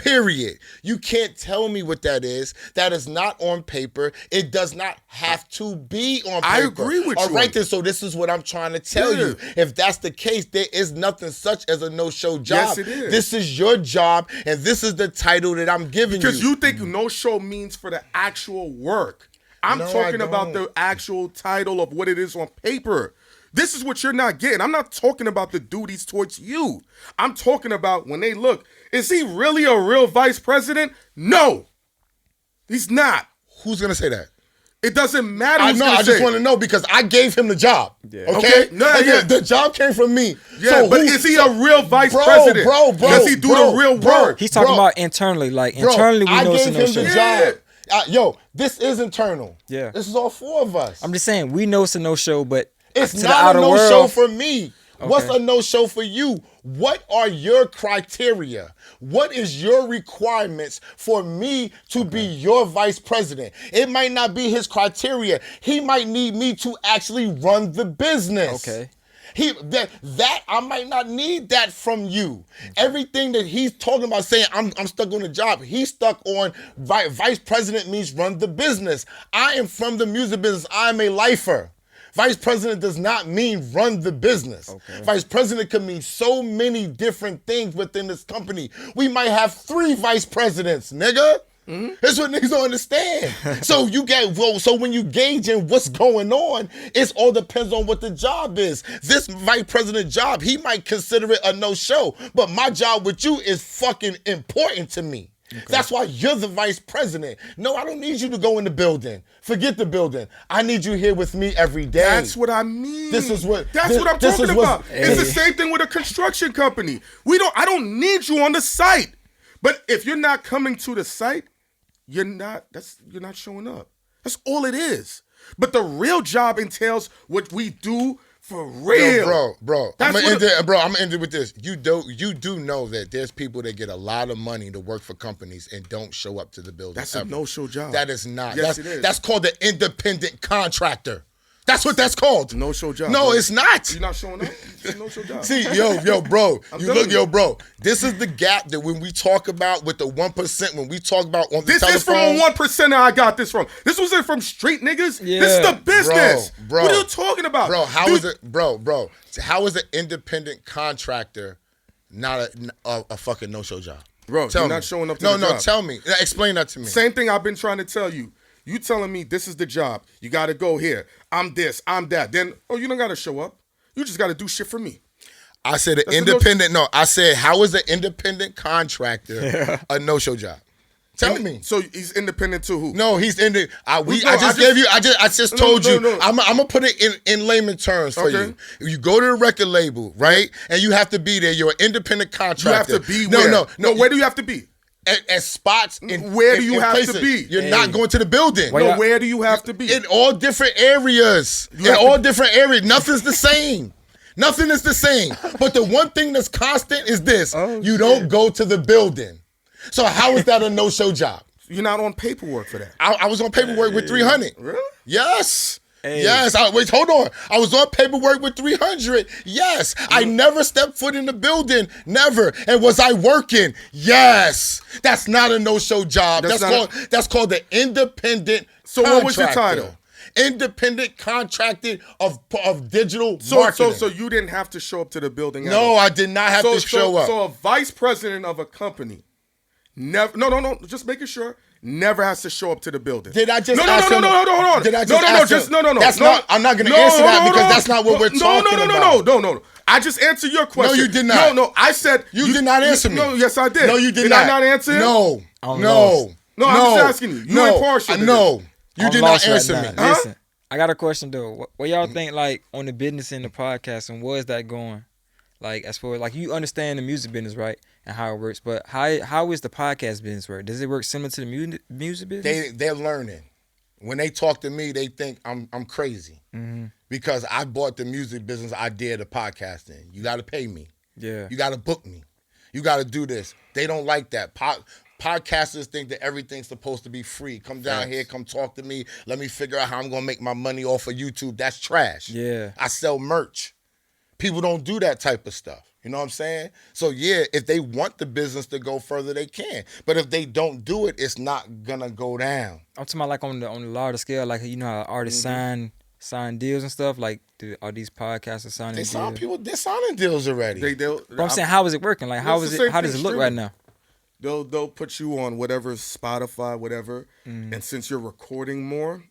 Period. You can't tell me what that is. That is not on paper. It does not have to be on paper. I agree with you. All right, then, so this is what I'm trying to tell you. If that's the case, there is nothing such as a no-show job. Yes, it is. This is your job, and this is the title that I'm giving Because you. you think no-show means for the actual work. I'm No, talking I about the actual title of what it is on paper. This is what you're not getting. I'm not talking about the duties towards you. I'm talking about when they look, is he really a real vice president? No, he's not. Who's going to say that? It doesn't matter. I who's know. gonna I just say. want to know because I gave him the job. Yeah. Okay. No, And yeah. the job came from me. Yeah, So but who- is he a real vice Bro, president? bro, Does he do bro, the real bro. work? He's talking Bro. about internally. Like Bro, internally, we I know it's a gave no him show. the Yeah. job. Yo, this is internal. Yeah. This is all four of us. I'm just saying we know it's a no show, but It's to the not a outer no-show world, for me. What's Okay. a no-show for you? What are your criteria? What is your requirements for me to be your vice president? It might not be his criteria. He might need me to actually run the business. Okay. That I might not need that from you. Everything that he's talking about saying I'm stuck on the job. He's stuck on vice president means run the business. I am from the music business. I am a lifer. Vice president does not mean run the business. Okay. Vice president could mean so many different things within this company. We might have 3 vice presidents, nigga. That's what niggas don't understand. So when you gauge in what's going on, it all depends on what the job is. This vice president job, he might consider it a no-show, but my job with you is fucking important to me. Okay. That's why you're the vice president. No, I don't need you to go in the building. Forget the building. I need you here with me every day. That's what I mean. This is what- That's this- what I'm this talking is what- about. It's the same thing with a construction company. I don't need you on the site. But if you're not coming to the site, you're not showing up. That's all it is. But the real job entails what we do for real. Yo, bro. I'm That's gonna end it with this. You do know that there's people that get a lot of money to work for companies and don't show up to the building. That's a no-show job. That is not. Yes, it is. That's called an independent contractor. That's what that's called. No-show job. No, bro. it's not. You're not showing up. It's a no-show job. See, yo, bro. telling you. Bro. This is the gap that when we talk about with the 1%, when we talk about on the This telephone. is from a 1%er I got this from. This wasn't from street niggas. Yeah. This is the business. Bro. What are you talking about? Bro, how Dude, is it, bro? How is an independent contractor not a fucking no-show job? Bro, Tell you're me. not showing up to No, the job. tell me. Explain that to me. Same thing I've been trying to tell you. You telling me this is the job. You got to go here. I'm this. I'm that. Then, you don't got to show up. You just got to do shit for me. I said That's I said, how is an independent contractor a no-show job? Tell me. So he's independent to who? No, he's in the. I just No, told you. no. I'm gonna put it in layman terms for Okay. you. You go to the record label, right? And you have to be there. You're an independent You contractor. have to be No, where? no. Where do you have to be? At spots. In, Where do you in have to places. be? You're not going to the building. Wait, No, where do you have to be? In all different areas. You have to- Different areas. Nothing's the same. Nothing is the same. But the one thing that's constant is this. You don't go to the building. So how is that a no-show job? You're not on paperwork for that. I was on paperwork with 300. Really? Yes. Hey. Yes. Wait, hold on. I was on paperwork with 300. Yes. I never stepped foot in the building. Never. And was I working? Yes. That's not a no-show job. That's called the independent So what was your contractor. title? Independent contractor of digital marketing. So you didn't have to show up to the building. No, I did not have to show up. So a vice president of a company never. No. Just making sure. Never has to show up to the building. Did I just no, ask no, him? no, hold on. Did I just ask him? No. That's not. I'm not going to answer that because that's not what we're talking about. No. I just answered your question. No, you did not. No. I said You did not answer me. No, yes, I did. No, you did Did not. I not answer? No. I'm No. lost. No, I'm just asking you. You ain't partial to No. You I'm did not lost right answer now. me. Huh? Listen, I got a question though. What y'all think like on the business and the podcast and where is that going? Like as far like you understand the music business, right? And how it works, but how is the podcast business work? Does it work similar to the music business? They're learning. When they talk to me, they think I'm crazy because I bought the music business idea to podcasting. You got to pay me. Yeah. You got to book me. You got to do this. They don't like that. Podcasters think that everything's supposed to be free. Come down here, come talk to me. Let me figure out how I'm going to make my money off of YouTube. That's trash. Yeah. I sell merch. People don't do that type of stuff. You know what I'm saying? So, yeah, if they want the business to go further, they can. But if they don't do it, it's not going to go down. I'm talking about like on the larger scale, like you know how artists sign deals and stuff. Like, are these podcasters signing They deals? sign people. They're signing deals already. But I'm saying, how is it working? Like, how It's is the it? same How does thing it look right now? They'll put you on whatever Spotify, whatever, and since you're recording more,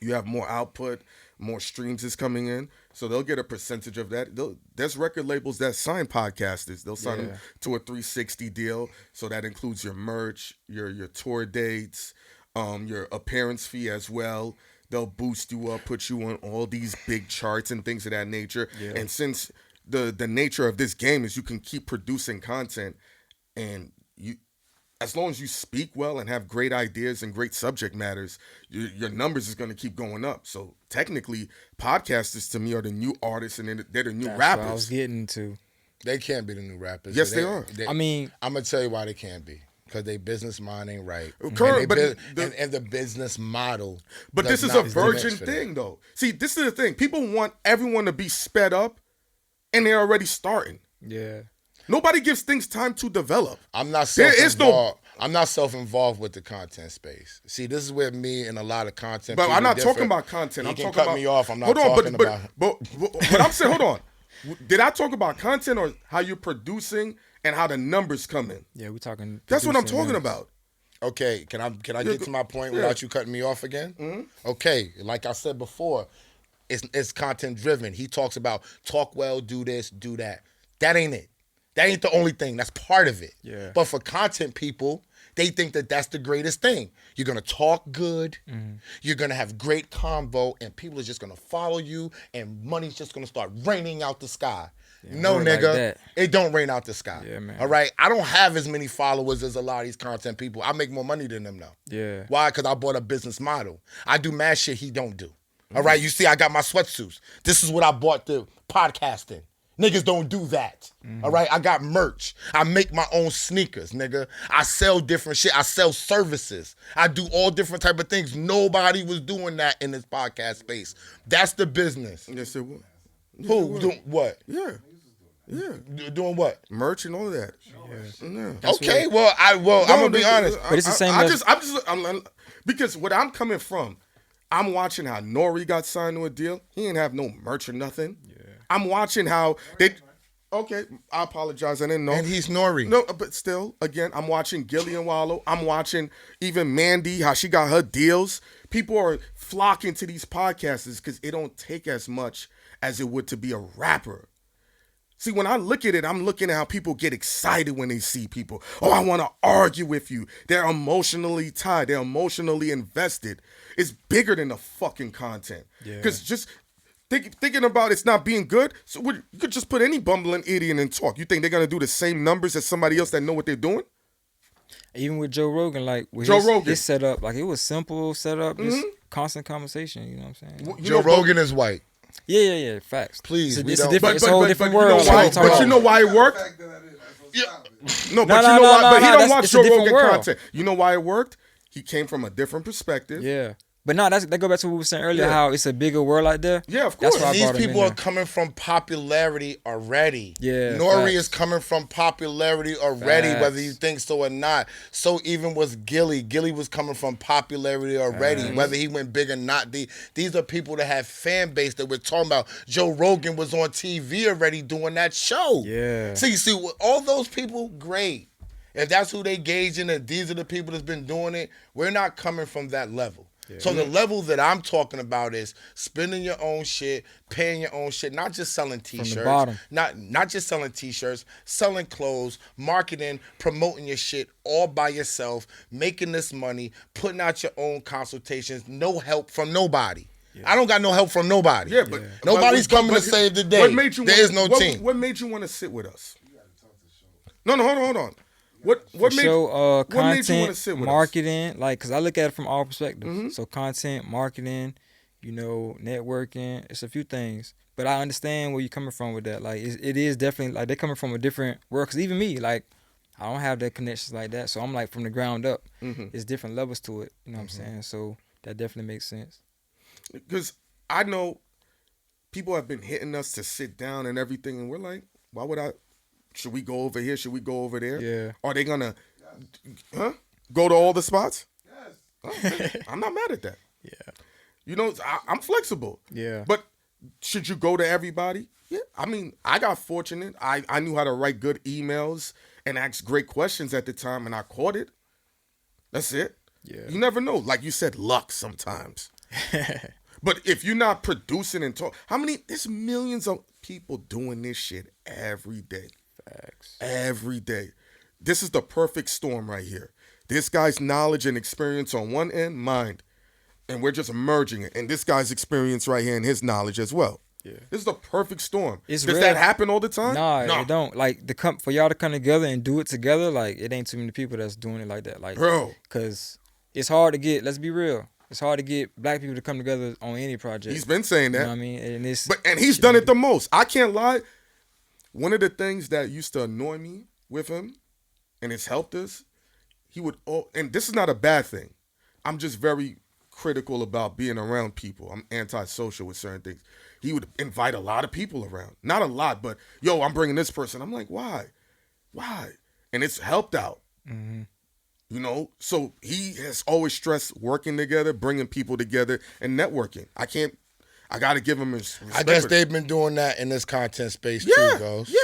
you have more output, more streams is coming in, so they'll get a percentage of that. There's record labels that sign podcasters. They'll sign them to a 360 deal, so that includes your merch, your tour dates, your appearance fee as well. They'll boost you up, put you on all these big charts and things of that nature. Yeah. And since the nature of this game is you can keep producing content, and you, as long as you speak well and have great ideas and great subject matters, your numbers is going to keep going up. So technically, podcasters to me are the new artists, and they're the new rappers. What I was getting to. They can't be the new rappers. Yes, they are. I mean, I'm gonna tell you why they can't be. Because their business mind ain't right. Correct, and the business model. But this is a virgin thing, though. See, this is the thing. People want everyone to be sped up, and they're already starting. Yeah. Nobody gives things time to develop. I'm not self-involved. I'm not self-involved with the content space. See, this is where me and a lot of content. But I'm not talking about content. I'm talking about. Me off. I'm not talking about. But I'm saying, hold on. Did I talk about content or how you're producing and how the numbers come in? Yeah, we're talking. That's what I'm talking about. Okay, can I get to my point without you cutting me off again? Mm-hmm. Okay, like I said before, it's content driven. He talks about talk well, do this, do that. That ain't it. That ain't the only thing. That's part of it. Yeah. But for content people, they think that that's the greatest thing. You're going to talk good. Mm-hmm. You're going to have great convo, and people are just going to follow you, and money's just going to start raining out the sky. Yeah, no, nigga, like it don't rain out the sky. Yeah, man. All right? I don't have as many followers as a lot of these content people. I make more money than them now. Yeah. Why? Because I bought a business model. I do mad shit he don't do. All right? You see, I got my sweatsuits. This is what I bought the podcasting. Niggas don't do that. All right? I got merch. I make my own sneakers, nigga. I sell different shit. I sell services. I do all different type of things. Nobody was doing that in this podcast space. That's the business. Yes, it was. Who? Doing what? Yeah. Yeah. Doing what? Merch and all of that. Yeah. Okay, I'm gonna be honest. But it's the same. I'm because what I'm coming from, I'm watching how Nori got signed to a deal. He didn't have no merch or nothing. Yeah. I'm watching how they. Okay, I apologize. I didn't know. And he's Nori. No, but still, again, I'm watching Gilly and Wallow. I'm watching even Mandy, how she got her deals. People are flocking to these podcasts because it don't take as much as it would to be a rapper. See, when I look at it, I'm looking at how people get excited when they see people. Oh, I want to argue with you. They're emotionally tied. They're emotionally invested. It's bigger than the fucking content. Because just thinking about it's not being good, so you could just put any bumbling idiot and talk. You think they're going to do the same numbers as somebody else that know what they're doing? Even with Joe Rogan, like with his setup, like it was simple setup, just constant conversation. You know what I'm saying? Joe Rogan is white. Yeah. Facts. Please, it's a whole different world. But you know why it worked? No, but you know why? But he don't watch Joe Rogan content. You know why it worked? He came from a different perspective. Yeah. But no, that go back to what we were saying earlier, how it's a bigger world out there. Yeah, of course. These people are coming from popularity already. Yeah. Nori is coming from popularity already, whether you think so or not. So even was Gilly. Gilly was coming from popularity already, whether he went big or not. These are people that have fan base that we're talking about. Joe Rogan was on TV already doing that show. Yeah. See, all those people, great. If that's who they gauging and these are the people that's been doing it, we're not coming from that level. Yeah. So the level that I'm talking about is spending your own shit, paying your own shit, not just selling T-shirts. From the bottom. Not just selling T-shirts, selling clothes, marketing, promoting your shit all by yourself, making this money, putting out your own consultations, no help from nobody. Yeah. I don't got no help from nobody. Yeah, but nobody's coming to save the day. There is no team. What made you want to sit with us? No, hold on. What For made sure, what made you want to content, sit with us? marketing, like, cause I look at it from all perspectives. Mhm. So content, marketing, networking, it's a few things. But I understand where you're coming from with that. Like, it is definitely like they're coming from a different world. Cause even me, like, I don't have the connections like that. So I'm like from the ground up. Mhm. It's different levels to it. You know what I'm saying? So that definitely makes sense. Because I know people have been hitting us to sit down and everything, and we're like, why would I? Should we go over here? Should we go over there? Yeah. Are they gonna, go to all the spots? Yes. Oh, I'm not mad at that. Yeah. You know, I'm flexible. Yeah. But should you go to everybody? Yeah. I mean, I got fortunate. I knew how to write good emails and ask great questions at the time, and I caught it. That's it. Yeah. You never know. Like you said, luck sometimes. But if you're not producing and talk, there's millions of people doing this shit every day. Facts. Every day. This is the perfect storm right here. This guy's knowledge and experience on one end, mine. And we're just merging it. And this guy's experience right here and his knowledge as well. Yeah. This is the perfect storm. It's Does rare. that happen all the time? Nah, it don't. Like for y'all to come together and do it together, like it ain't too many people that's doing it like that. Like, Bro. cause it's hard to get. Let's be real. It's hard to get black people to come together on any project. He's been saying that. You know what I mean? And he's done it the most. I can't lie. One of the things that used to annoy me with him, and it's helped us, and this is not a bad thing. I'm just very critical about being around people. I'm antisocial with certain things. He would invite a lot of people around. Not a lot, but, yo, I'm bringing this person. I'm like, why? Why? And it's helped out. Mm-hmm. You know? So he has always stressed working together, bringing people together, and networking. I got to give him his respect. I guess they've been doing that in this content space Yeah, too, Ghost. yeah,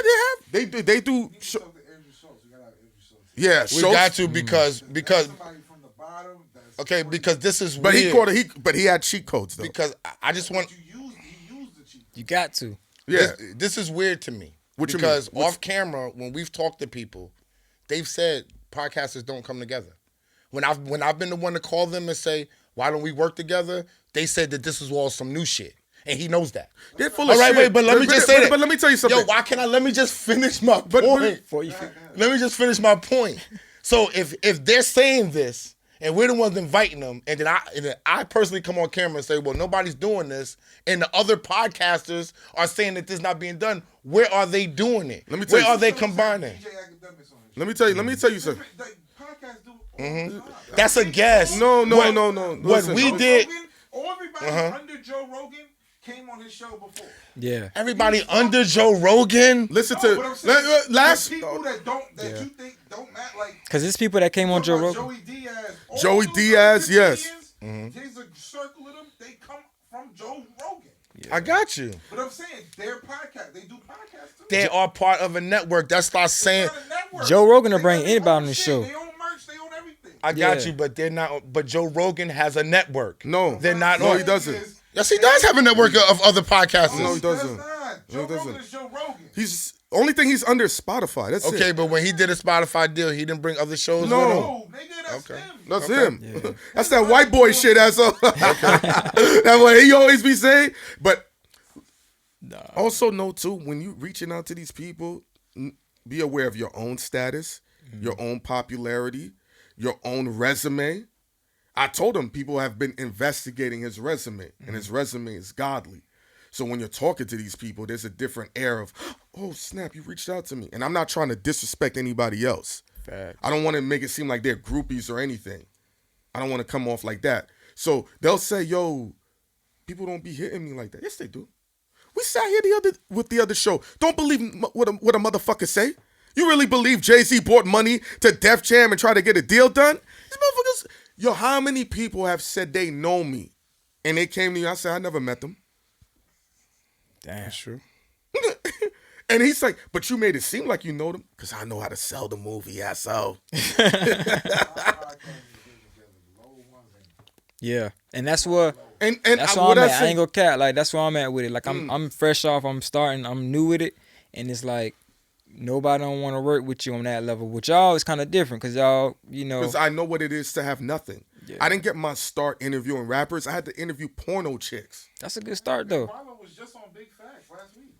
they have. They do. You can talk to Andrew Schultz. You gotta have Andrew Schultz. Yeah, We Schultz, got to because Somebody from the bottom. That's okay, because this is but weird. but he had cheat codes though. Because I just want he used the cheat. You got to. Yeah, this is weird to me. What you mean? Because off camera, when we've talked to people, they've said podcasters don't come together. When I've been the one to call them and say, why don't we work together? They said that this is all some new shit. And he knows that. they're full All of right, shit. wait, but let me just say that. But let me tell you something. Yo, why can't let me just finish my point? Let me just finish my point. So if they're saying this and we're the ones inviting them, and then I personally come on camera and say, well, nobody's doing this, and the other podcasters are saying that this is not being done, where are they doing it? Let me tell Where you- are they combining? DJ Academics on this. Let me tell you something. The podcast do all the time. That's a guess. No. What Listen, we no. did. Everybody under Joe Rogan came on his show before. Yeah. Everybody under Joe Rogan. Listen No, what I'm to saying, last. the people that you think don't matter, like Cause it's people that came on Joe Rogan. Joey Diaz. All Joey those Diaz, other yes. comedians, There's a circle of them. They come from Joe Rogan. I got you. But I'm saying their podcast. They do podcasts too. They are part of a network. That's not saying. It's not a network. Joe Rogan will They bring got their anybody own on the shit. show. They own merch. They own everything. I got Yeah. you, but they're not. But Joe Rogan has a network. No, They're not No, on. he doesn't. Yes, he does have a network of other podcasters. No, he doesn't. Does not. No, Joe he Rogan doesn't. is Joe Rogan. He's only thing he's under is Spotify. That's Okay, it. but when he did a Spotify deal, he didn't bring other shows No. with him. No, nigga, that's Okay. him. That's Okay. him. Yeah. That's that white boy shit. That's what he always be saying. But also know too, when you reaching out to these people, be aware of your own status, your own popularity, your own resume. I told him people have been investigating his resume, and his resume is godly. So when you're talking to these people, there's a different air of, oh snap, you reached out to me. And I'm not trying to disrespect anybody else. Fact. I don't want to make it seem like they're groupies or anything. I don't want to come off like that. So they'll say, yo, people don't be hitting me like that. Yes, they do. We sat here with the other show. Don't believe what a motherfucker say. You really believe Jay-Z bought money to Def Jam and tried to get a deal done? These motherfuckers, yo, how many people have said they know me? And they came to you, I said, I never met them. Damn. That's true. And he's like, but you made it seem like you know them? Because I know how to sell the movie, asshole. Yeah. And that's what And that's I- where what I'm I at. I say, ain't gonna cat. Like that's where I'm at with it. Like I'm fresh off, I'm starting, I'm new with it. And it's like nobody don't want to work with you on that level. With y'all, it's kind of different because y'all, because I know what it is to have nothing. Yeah. I didn't get my start interviewing rappers. I had to interview porno chicks. that's a good start though. Marlon was just on Big Facts last week.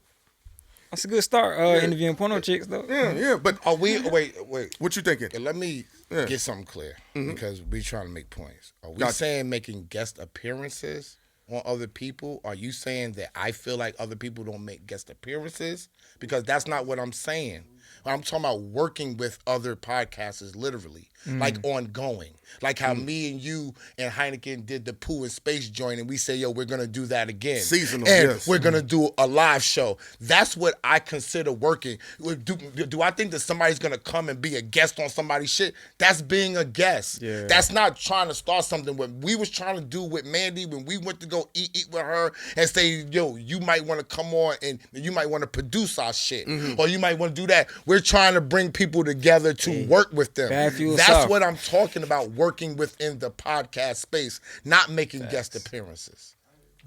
That's a good start. Interviewing porno chicks though. Yeah. But Are we? Wait. what you thinking? Let me Yeah. get something clear because we trying to make points. Are we Gotcha. saying making guest appearances on other people? Are you saying that I feel like other people don't make guest appearances? Because that's not what I'm saying. I'm talking about working with other podcasters, literally, like ongoing. Like how me and you and Heineken did the Pooh and Space joint, and we say, yo, we're going to do that again. Seasonal, and yes. we're going to do a live show. That's what I consider working. Do I think that somebody's going to come and be a guest on somebody's shit? That's being a guest. Yeah. That's not trying to start something. What we was trying to do with Mandy when we went to go eat with her and say, yo, you might want to come on and you might want to produce our shit. Or you might want to do that. We're trying to bring people together to work with them. BagFuel That's South. what I'm talking about, working within the podcast space, not making guest appearances.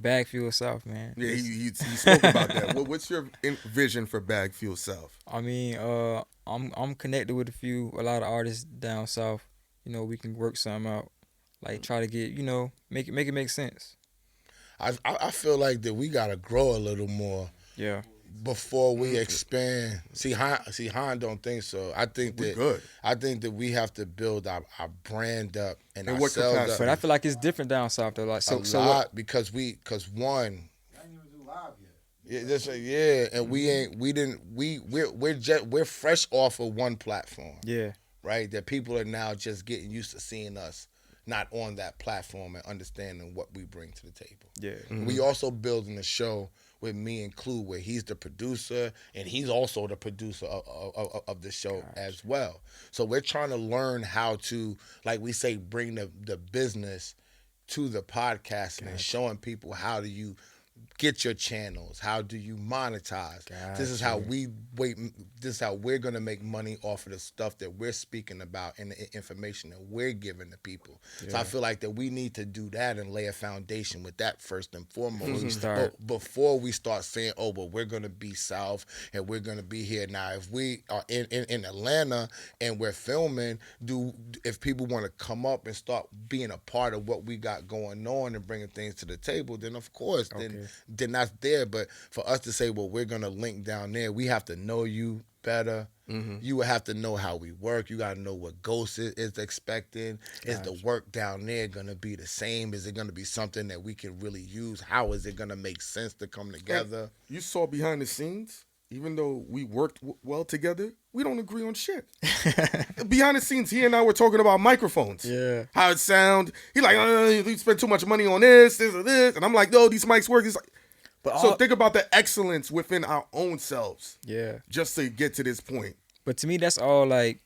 BagFuel South, man. Yeah, he spoke about that. What's your vision for BagFuel South? I mean, I'm connected with a lot of artists down south. You know, we can work something out. Like try to get, make it make sense. I feel like that we gotta grow a little more Yeah. before we expand. See, Han don't think so. I think We're that good. I think that we have to build our brand up and In our what sales capacity? up But I feel like it's different down south though. Like a so lot what? because one. I didn't even do live yet. And we're fresh off of one platform, Yeah. right? That people are now just getting used to seeing us not on that platform and understanding what we bring to the table. Yeah. We also building a show with me and Clue where he's the producer and he's also the producer of the show as well. So we're trying to learn how to, like we say, bring the business to the podcasting and showing people how do you get your channels, how do you monetize. This is how this is how we're gonna make money off of the stuff that we're speaking about and the information that we're giving to people. So I feel like that we need to do that and lay a foundation with that first and foremost. Before we start saying, oh, but we're gonna be south and we're gonna be here. Now if we are in Atlanta and we're filming, if people want to come up and start being a part of what we got going on and bringing things to the table, then of course then that's there. But for us to say, well, we're gonna link down there, we have to know you better. You would have to know how we work. You got to know what Ghost is expecting. Is the work down there gonna be the same? Is it gonna be something that we can really use? How is it gonna make sense to come together? You saw behind the scenes, even though we worked well together, we don't agree on shit. Behind the scenes, he and I were talking about microphones. Yeah. How it sound. He like, you spend too much money on this, or this. And I'm like, no, these mics work. He's like, so think about the excellence within our own selves. Yeah. Just to get to this point. But to me, that's all like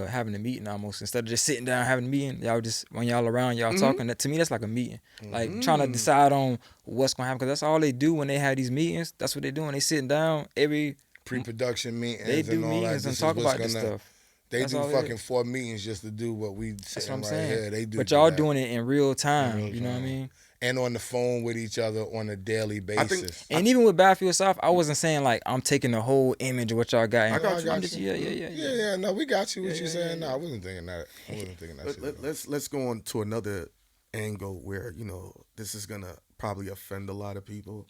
having a meeting almost. Instead of just sitting down having a meeting, y'all just when y'all around, y'all talking. That to me, that's like a meeting. Like trying to decide on what's gonna happen because that's all they do when they have these meetings. That's what they doing. They sitting down every Pre-production meetings. they do and all meetings that. and talk about this stuff. They That's do all it fucking is. 4 meetings just to do what we That's sitting what I'm right saying. here. They do. But y'all that. doing it in real time. You know what I mean? And on the phone with each other on a daily basis. And even with BagFuel South, I wasn't saying like I'm taking the whole image of what y'all got. I got you. I'm just, yeah. No, we got you. What you saying? No, I wasn't thinking that. I wasn't thinking that. shit. Let's go on to another angle where this is gonna probably offend a lot of people.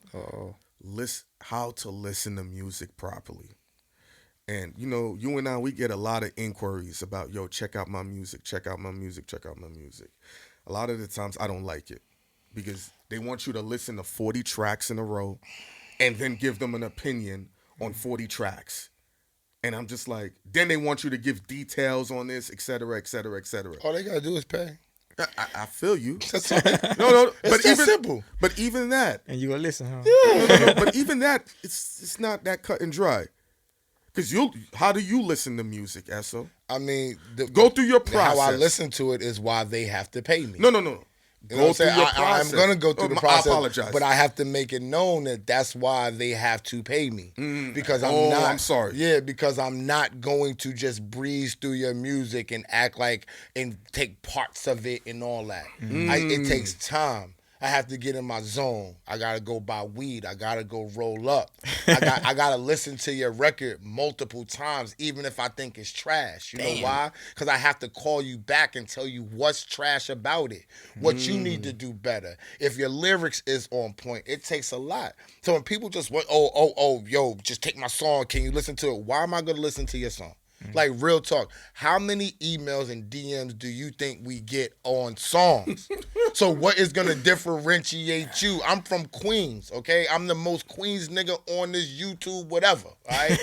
How to listen to music properly. And you and I, we get a lot of inquiries about, check out my music, check out my music, check out my music. A lot of the times I don't like it because they want you to listen to 40 tracks in a row and then give them an opinion on 40 tracks. And I'm just like, then they want you to give details on this, et cetera, et cetera, et cetera. All they gotta do is pay. I feel you. That's all. No, It's that simple. But even that, And you gonna listen, huh? no, but even that, it's not that cut and dry. Because how do you listen to music, Esso? I mean, Go through your process. How I listen to it is why they have to pay me. No. You know what Go I'm through saying? your process. I'm gonna go through the process. I apologize. But I have to make it known that that's why they have to pay me. Because I'm not. I'm sorry. Yeah, because I'm not going to just breeze through your music and act like and take parts of it and all that. It takes time. I have to get in my zone. I gotta go buy weed. I gotta go roll up. I gotta listen to your record multiple times, even if I think it's trash. You know why? Because I have to call you back and tell you what's trash about it, what you need to do better. If your lyrics is on point, it takes a lot. So when people just went, yo, just take my song. Can you listen to it? Why am I gonna listen to your song? Like, real talk. How many emails and DMs do you think we get on songs? So what is going to differentiate you? I'm from Queens, okay? I'm the most Queens nigga on this YouTube, whatever, all right?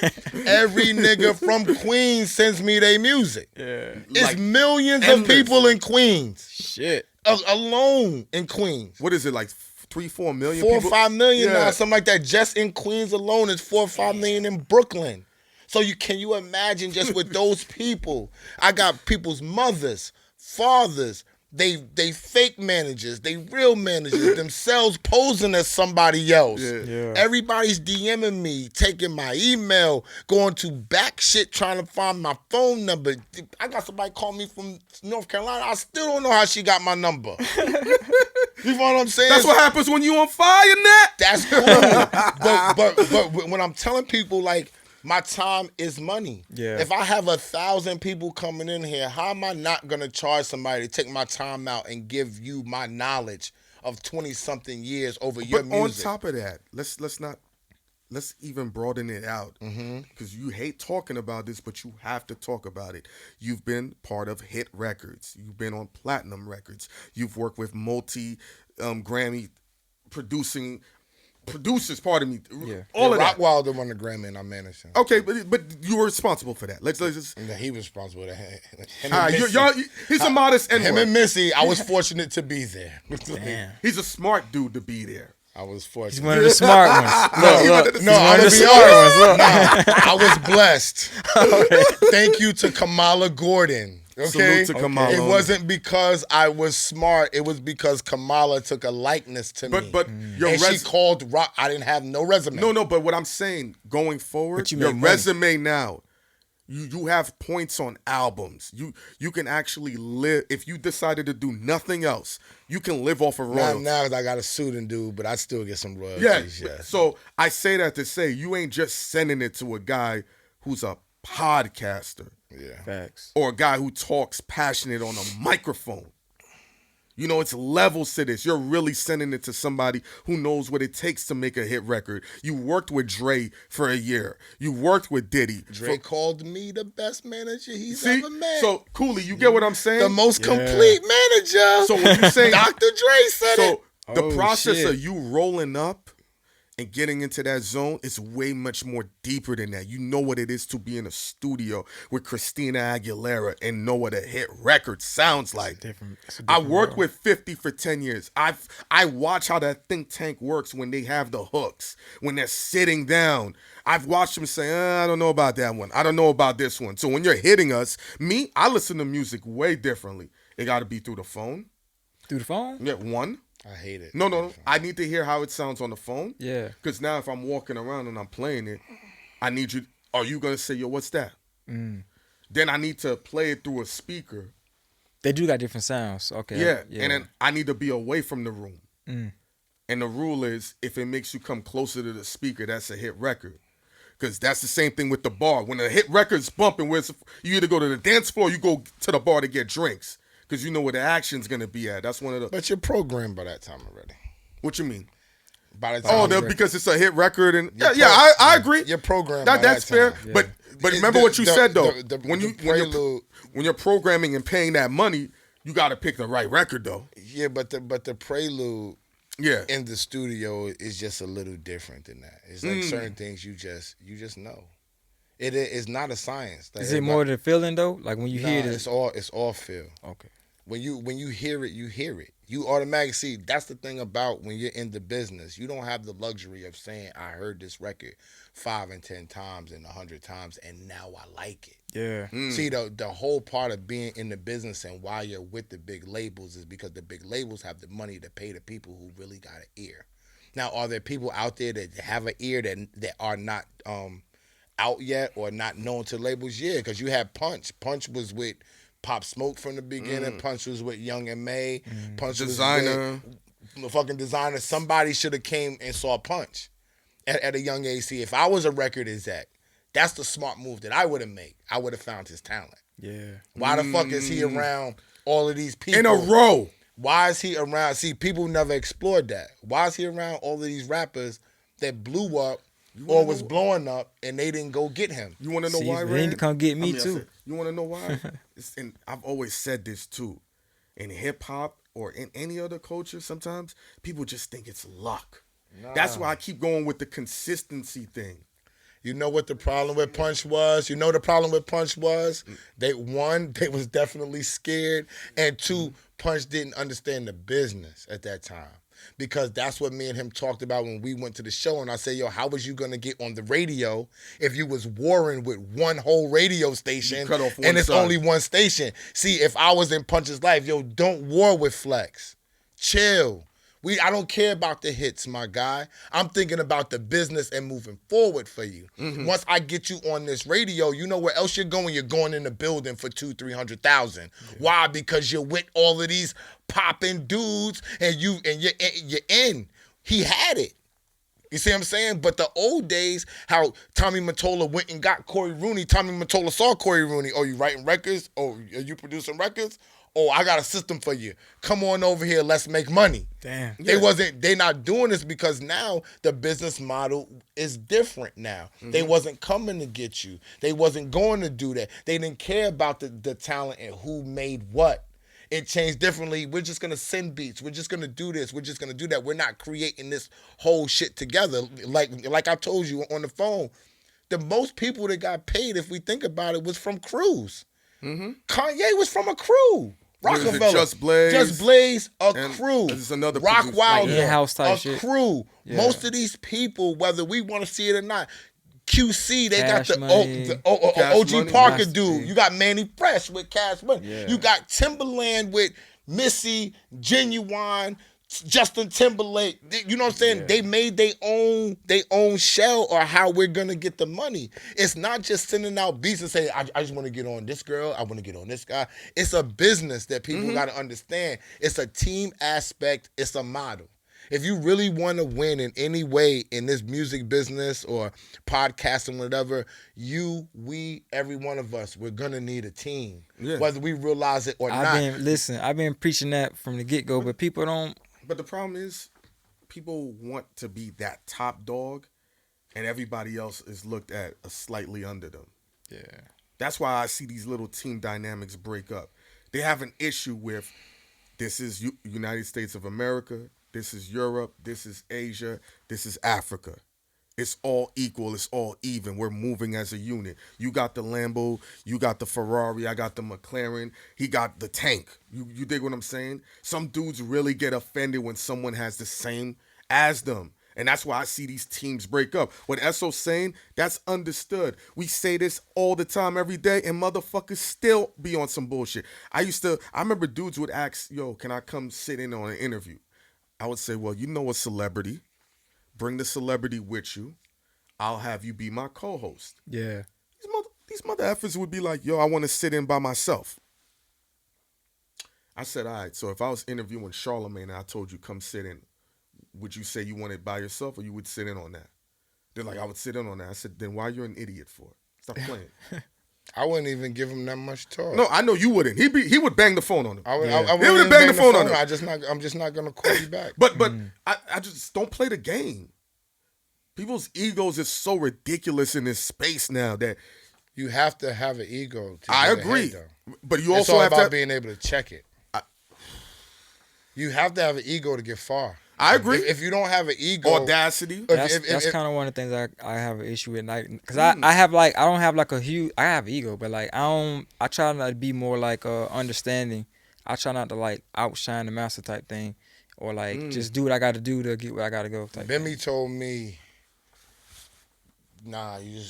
Every nigga from Queens sends me their music. Yeah. It's Like, millions endless. of people in Queens. Shit. Alone in Queens. What is it, like 3-4 million 4 or people? 5 million Yeah. now, something like that. Just in Queens alone, it's 4 or 5 million in Brooklyn. So can you imagine just with those people? I got people's mothers, fathers, they fake managers, they real managers, themselves posing as somebody else. Yeah. Everybody's DMing me, taking my email, going to back shit, trying to find my phone number. I got somebody call me from North Carolina. I still don't know how she got my number. You know what I'm saying? That's what happens when you on fire, Nat. That's cool. but when I'm telling people, like, my time is money. Yeah. If I have 1,000 people coming in here, how am I not gonna charge somebody to take my time out and give you my knowledge of 20-something years over your But music? on top of that, let's even broaden it out, because you hate talking about this, but you have to talk about it. You've been part of hit records. You've been on platinum records. You've worked with multi Grammy producers. Pardon me. Yeah. All of that. Rockwilder won the Grammy and I managed him. Okay, but you were responsible for that. Let's just. Yeah, he was responsible for that. Him and All right, Missy. he's a modest Him N-word. and Missy, I was fortunate to be there. Damn. He's a smart dude to be there. I was He's fortunate. one of the smart ones. Look. No, He's one I'm of gonna the be smart honest. ones. Look. Nah, I was blessed. Thank you to Kamala Gordon. Okay, Salute to Kamala. It wasn't because I was smart. It was because Kamala took a likeness to me. But your and she called rock. I didn't have no resume. No, but what I'm saying, going forward, But you your make money. resume now, you have points on albums. You can actually live. If you decided to do nothing else, you can live off of Not royalties. now because I got a student dude, but I still get some royalties. Yeah. Yeah. So I say that to say you ain't just sending it to a guy who's a podcaster Yeah. Facts. or a guy who talks passionate on a microphone. You know, it's levels to this. You're really sending it to somebody who knows what it takes to make a hit record. You worked with Dre for a year. You worked with Diddy. Dre called me the best manager he's See? ever met. So, Cooley, you get what I'm saying? the most complete manager. So when you say Dr. Dre said it. so the Oh, process shit. of you rolling up and getting into that zone is way much more deeper than that. You know what it is to be in a studio with Christina Aguilera and know what a hit record sounds like. Different. It's a I different worked world. with 50 for 10 years. I watch how that think tank works when they have the hooks, when they're sitting down. I've watched them say, I don't know about that one. I don't know about this one. So when you're hitting us, I listen to music way differently. It got to be through the phone. Through the phone? Yeah, one. I hate it. No. I need to hear how it sounds on the phone. Yeah. Because now if I'm walking around and I'm playing it, I need you. Are you going to say, yo, what's that? Then I need to play it through a speaker. They do got different sounds. Okay. Yeah. And then I need to be away from the room. And the rule is if it makes you come closer to the speaker, that's a hit record. Because that's the same thing with the bar. When a hit record's bumping, you either go to the dance floor or you go to the bar to get drinks. Because you know where the action's going to be at. That's one of the... But you're programmed by that time already. What you mean? By the time Because it's a hit record and... You're I agree. You're programmed by That's that fair. time. But remember what you said, though. Prelude. When you're programming and paying that money, you got to pick the right record, though. Yeah, but the prelude Yeah. in the studio is just a little different than that. It's like certain things you just know. It is not a science. Like Is it more the feeling though? Like when you hear Nah, this? it's all feel. Okay. When you hear it, you hear it. You automatically see. That's the thing about when you're in the business. You don't have the luxury of saying, I heard this record 5 and 10 times and 100 times and now I like it. Yeah. See, the whole part of being in the business and why you're with the big labels is because the big labels have the money to pay the people who really got an ear. Now, are there people out there that have an ear that are not out yet or not known to labels? Yeah, because you had Punch. Punch was with Pop Smoke from the beginning. Punch was with Young and May. Punch Designer. was with fucking designer, somebody should have came and saw Punch at a young age. See, if I was a record exec, that's the smart move that I would have made. I would have found his talent. Yeah. Why the fuck is he around all of these people? In a row. Why is he around? See, people never explored that. Why is he around all of these rappers that blew up or was blowing up and they didn't go get him? You want to know See, why, they need to come get me too. You want to know why? And I've always said this too. In hip hop or in any other culture, sometimes people just think it's luck. Nah. That's why I keep going with the consistency thing. You know what the problem with Punch was? You know the problem with Punch was? They was definitely scared, and two, Punch didn't understand the business at that time. Because that's what me and him talked about when we went to the show, and I said, yo, how was you gonna get on the radio if you was warring with one whole radio station and it's only one station? See, if I was in Punch's life, yo, don't war with Flex. Chill. I don't care about the hits, my guy. I'm thinking about the business and moving forward for you. Mm-hmm. Once I get you on this radio, you know where else you're going? You're going in the building for 200,000-300,000. Yeah. Why? Because you're with all of these popping dudes and you're in. He had it. You see what I'm saying? But the old days, how Tommy Mottola went and got Corey Rooney. Tommy Mottola saw Corey Rooney. Oh, you writing records? Oh, are you producing records? Oh, I got a system for you. Come on over here. Let's make money. Damn. They not doing this because now the business model is different now. Mm-hmm. They wasn't coming to get you. They wasn't going to do that. They didn't care about the talent and who made what. It changed differently. We're just going to send beats. We're just going to do this. We're just going to do that. We're not creating this whole shit together. Like I told you on the phone, the most people that got paid, if we think about it, was from crews. Mm-hmm. Kanye was from a crew. Rockefeller, Just Blaze, a crew. This is another Rock Wilder, like in-house type a shit. crew. Yeah. Most of these people, whether we want to see it or not, QC, they got the OG Money. Parker dude. You got Manny Fresh with Cash Money. Yeah. You got Timberland with Missy, Genuine, Justin Timberlake. You know what I'm saying? Yeah. They made their own shell or how we're going to get the money. It's not just sending out beats and saying, I just want to get on this girl. I want to get on this guy. It's a business that people got to understand. It's a team aspect. It's a model. If you really want to win in any way in this music business or podcasting, whatever, we, every one of us, we're going to need a team, whether we realize it or not. I've been preaching that from the get-go, but people don't. But the problem is people want to be that top dog and everybody else is looked at a slightly under them. Yeah. That's why I see these little team dynamics break up. They have an issue with this is United States of America, this is Europe, this is Asia, this is Africa. It's all equal. It's all even. We're moving as a unit. You got the Lambo. You got the Ferrari. I got the McLaren. He got the tank. You dig what I'm saying? Some dudes really get offended when someone has the same as them. And that's why I see these teams break up. What Esso's saying, that's understood. We say this all the time, every day, and motherfuckers still be on some bullshit. I remember dudes would ask, yo, can I come sit in on an interview? I would say, well, you know a celebrity. Bring the celebrity with you. I'll have you be my co-host. Yeah. These mother effers would be like, yo, I want to sit in by myself. I said, all right, so if I was interviewing Charlemagne and I told you come sit in, would you say you want it by yourself or you would sit in on that? They're like, I would sit in on that. I said, then why you're an idiot for? Stop playing. I wouldn't even give him that much talk. No, I know you wouldn't. He would bang the phone on him. I would have banged the phone on him. I'm just not gonna call you back. But I just don't play the game. People's egos is so ridiculous in this space now that you have to have an ego. I agree, but you it's also all have about to being able to check it. You have to have an ego to get far. I agree. If you don't have an ego, audacity. That's kind of one of the things I have an issue with, like, because I have I don't have like a huge. I have ego, but like I try not to be more like understanding. I try not to like outshine the master type thing, or like just do what I got to do to get where I got to go. Bimmy told me, nah, you.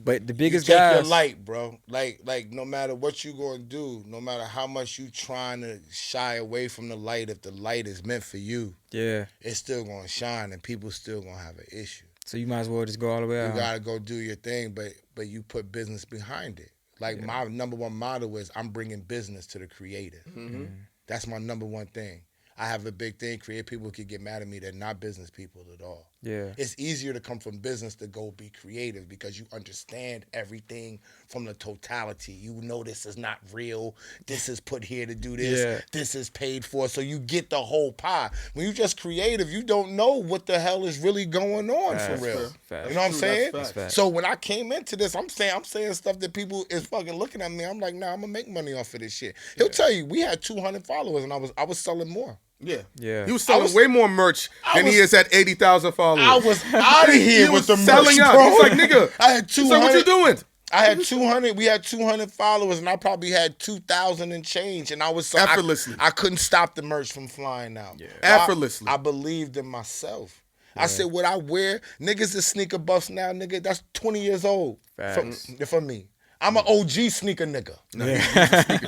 But the biggest take guys, your light, bro. Like no matter what you gonna do, no matter how much you trying to shy away from the light, if the light is meant for you, it's still gonna shine, and people still gonna have an issue. So you might as well just go all the way out. You gotta go do your thing, but you put business behind it. Like my number one motto is I'm bringing business to the creative. Mm-hmm. That's my number one thing. I have a big thing. Creative people could get mad at me. They're not business people at all. Yeah. It's easier to come from business to go be creative because you understand everything from the totality. You know this is not real. This is put here to do this. Yeah. This is paid for. So you get the whole pie. When you just creative, you don't know what the hell is really going on for real. Facts. You know what I'm saying? That's facts. So when I came into this, I'm saying stuff that people is fucking looking at me. I'm like, nah, I'm gonna make money off of this shit. He'll tell you we had 200 followers and I was selling more. Yeah. He was selling way more merch than he is at 80,000 followers. I was out of here He with was the selling merch, out. bro. He's like, nigga. I had 200. So what you doing? I had 200. We had 200 followers, and I probably had 2,000 and change. And I was so Effortlessly. I couldn't stop the merch from flying out. Yeah. Effortlessly. I believed in myself. I said, what I wear, niggas is sneaker buffs now, nigga. That's 20 years old for me. I'm an OG sneaker nigga.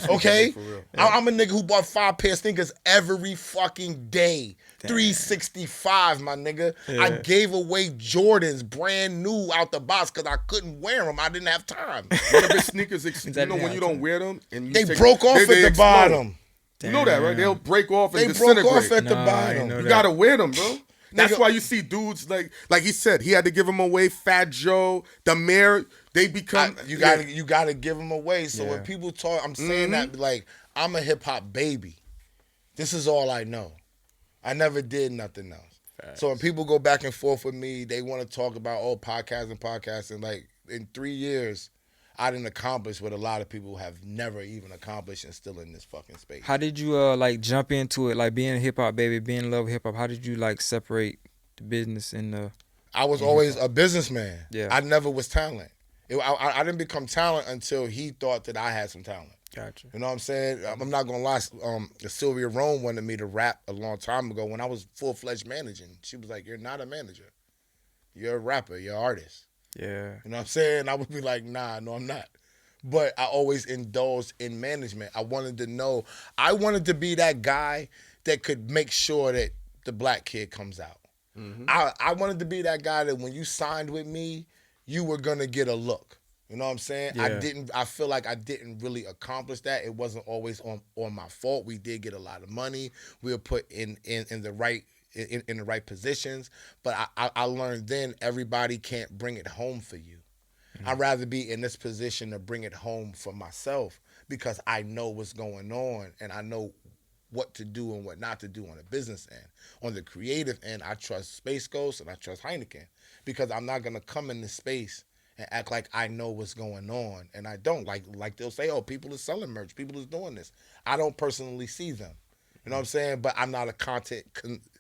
Okay? I'm a nigga who bought 5 pair of sneakers every fucking day. 365, my nigga. Yeah. I gave away Jordans brand new out the box because I couldn't wear them. I didn't have time. Whatever sneakers, you know when you don't wear them and they broke off at the bottom. You know that, right? They'll break off and they disintegrate. Broke off at the bottom. You gotta wear them, bro. That's why you see dudes like he said, he had to give them away. Fat Joe, the mayor, they become. You gotta give them away. So when people talk, I'm saying that like I'm a hip hop baby. This is all I know. I never did nothing else. Facts. So when people go back and forth with me, they want to talk about podcasting. Like in 3 years, I didn't accomplish what a lot of people have never even accomplished and still in this fucking space. How did you like jump into it? Like being a hip hop baby, being in love with hip hop. How did you like separate the business and the? I was always a businessman. Yeah. I never was talent. I didn't become talent until he thought that I had some talent. Gotcha. You know what I'm saying? I'm not gonna lie. Sylvia Rome wanted me to rap a long time ago when I was full-fledged managing. She was like, "You're not a manager. You're a rapper. You're an artist." Yeah. You know what I'm saying? I would be like, nah, no, I'm not. But I always indulged in management. I wanted to be that guy that could make sure that the black kid comes out. Mm-hmm. I wanted to be that guy that when you signed with me, you were gonna get a look. You know what I'm saying? Yeah. I feel like I didn't really accomplish that. It wasn't always on my fault. We did get a lot of money. We were put in the right positions. But I learned then everybody can't bring it home for you. Mm-hmm. I'd rather be in this position to bring it home for myself because I know what's going on and I know what to do and what not to do on the business end. On the creative end, I trust Space Ghost and I trust Heineken because I'm not going to come in this space and act like I know what's going on. And I don't. Like they'll say, oh, people are selling merch. People is doing this. I don't personally see them. You know what I'm saying? But I'm not a content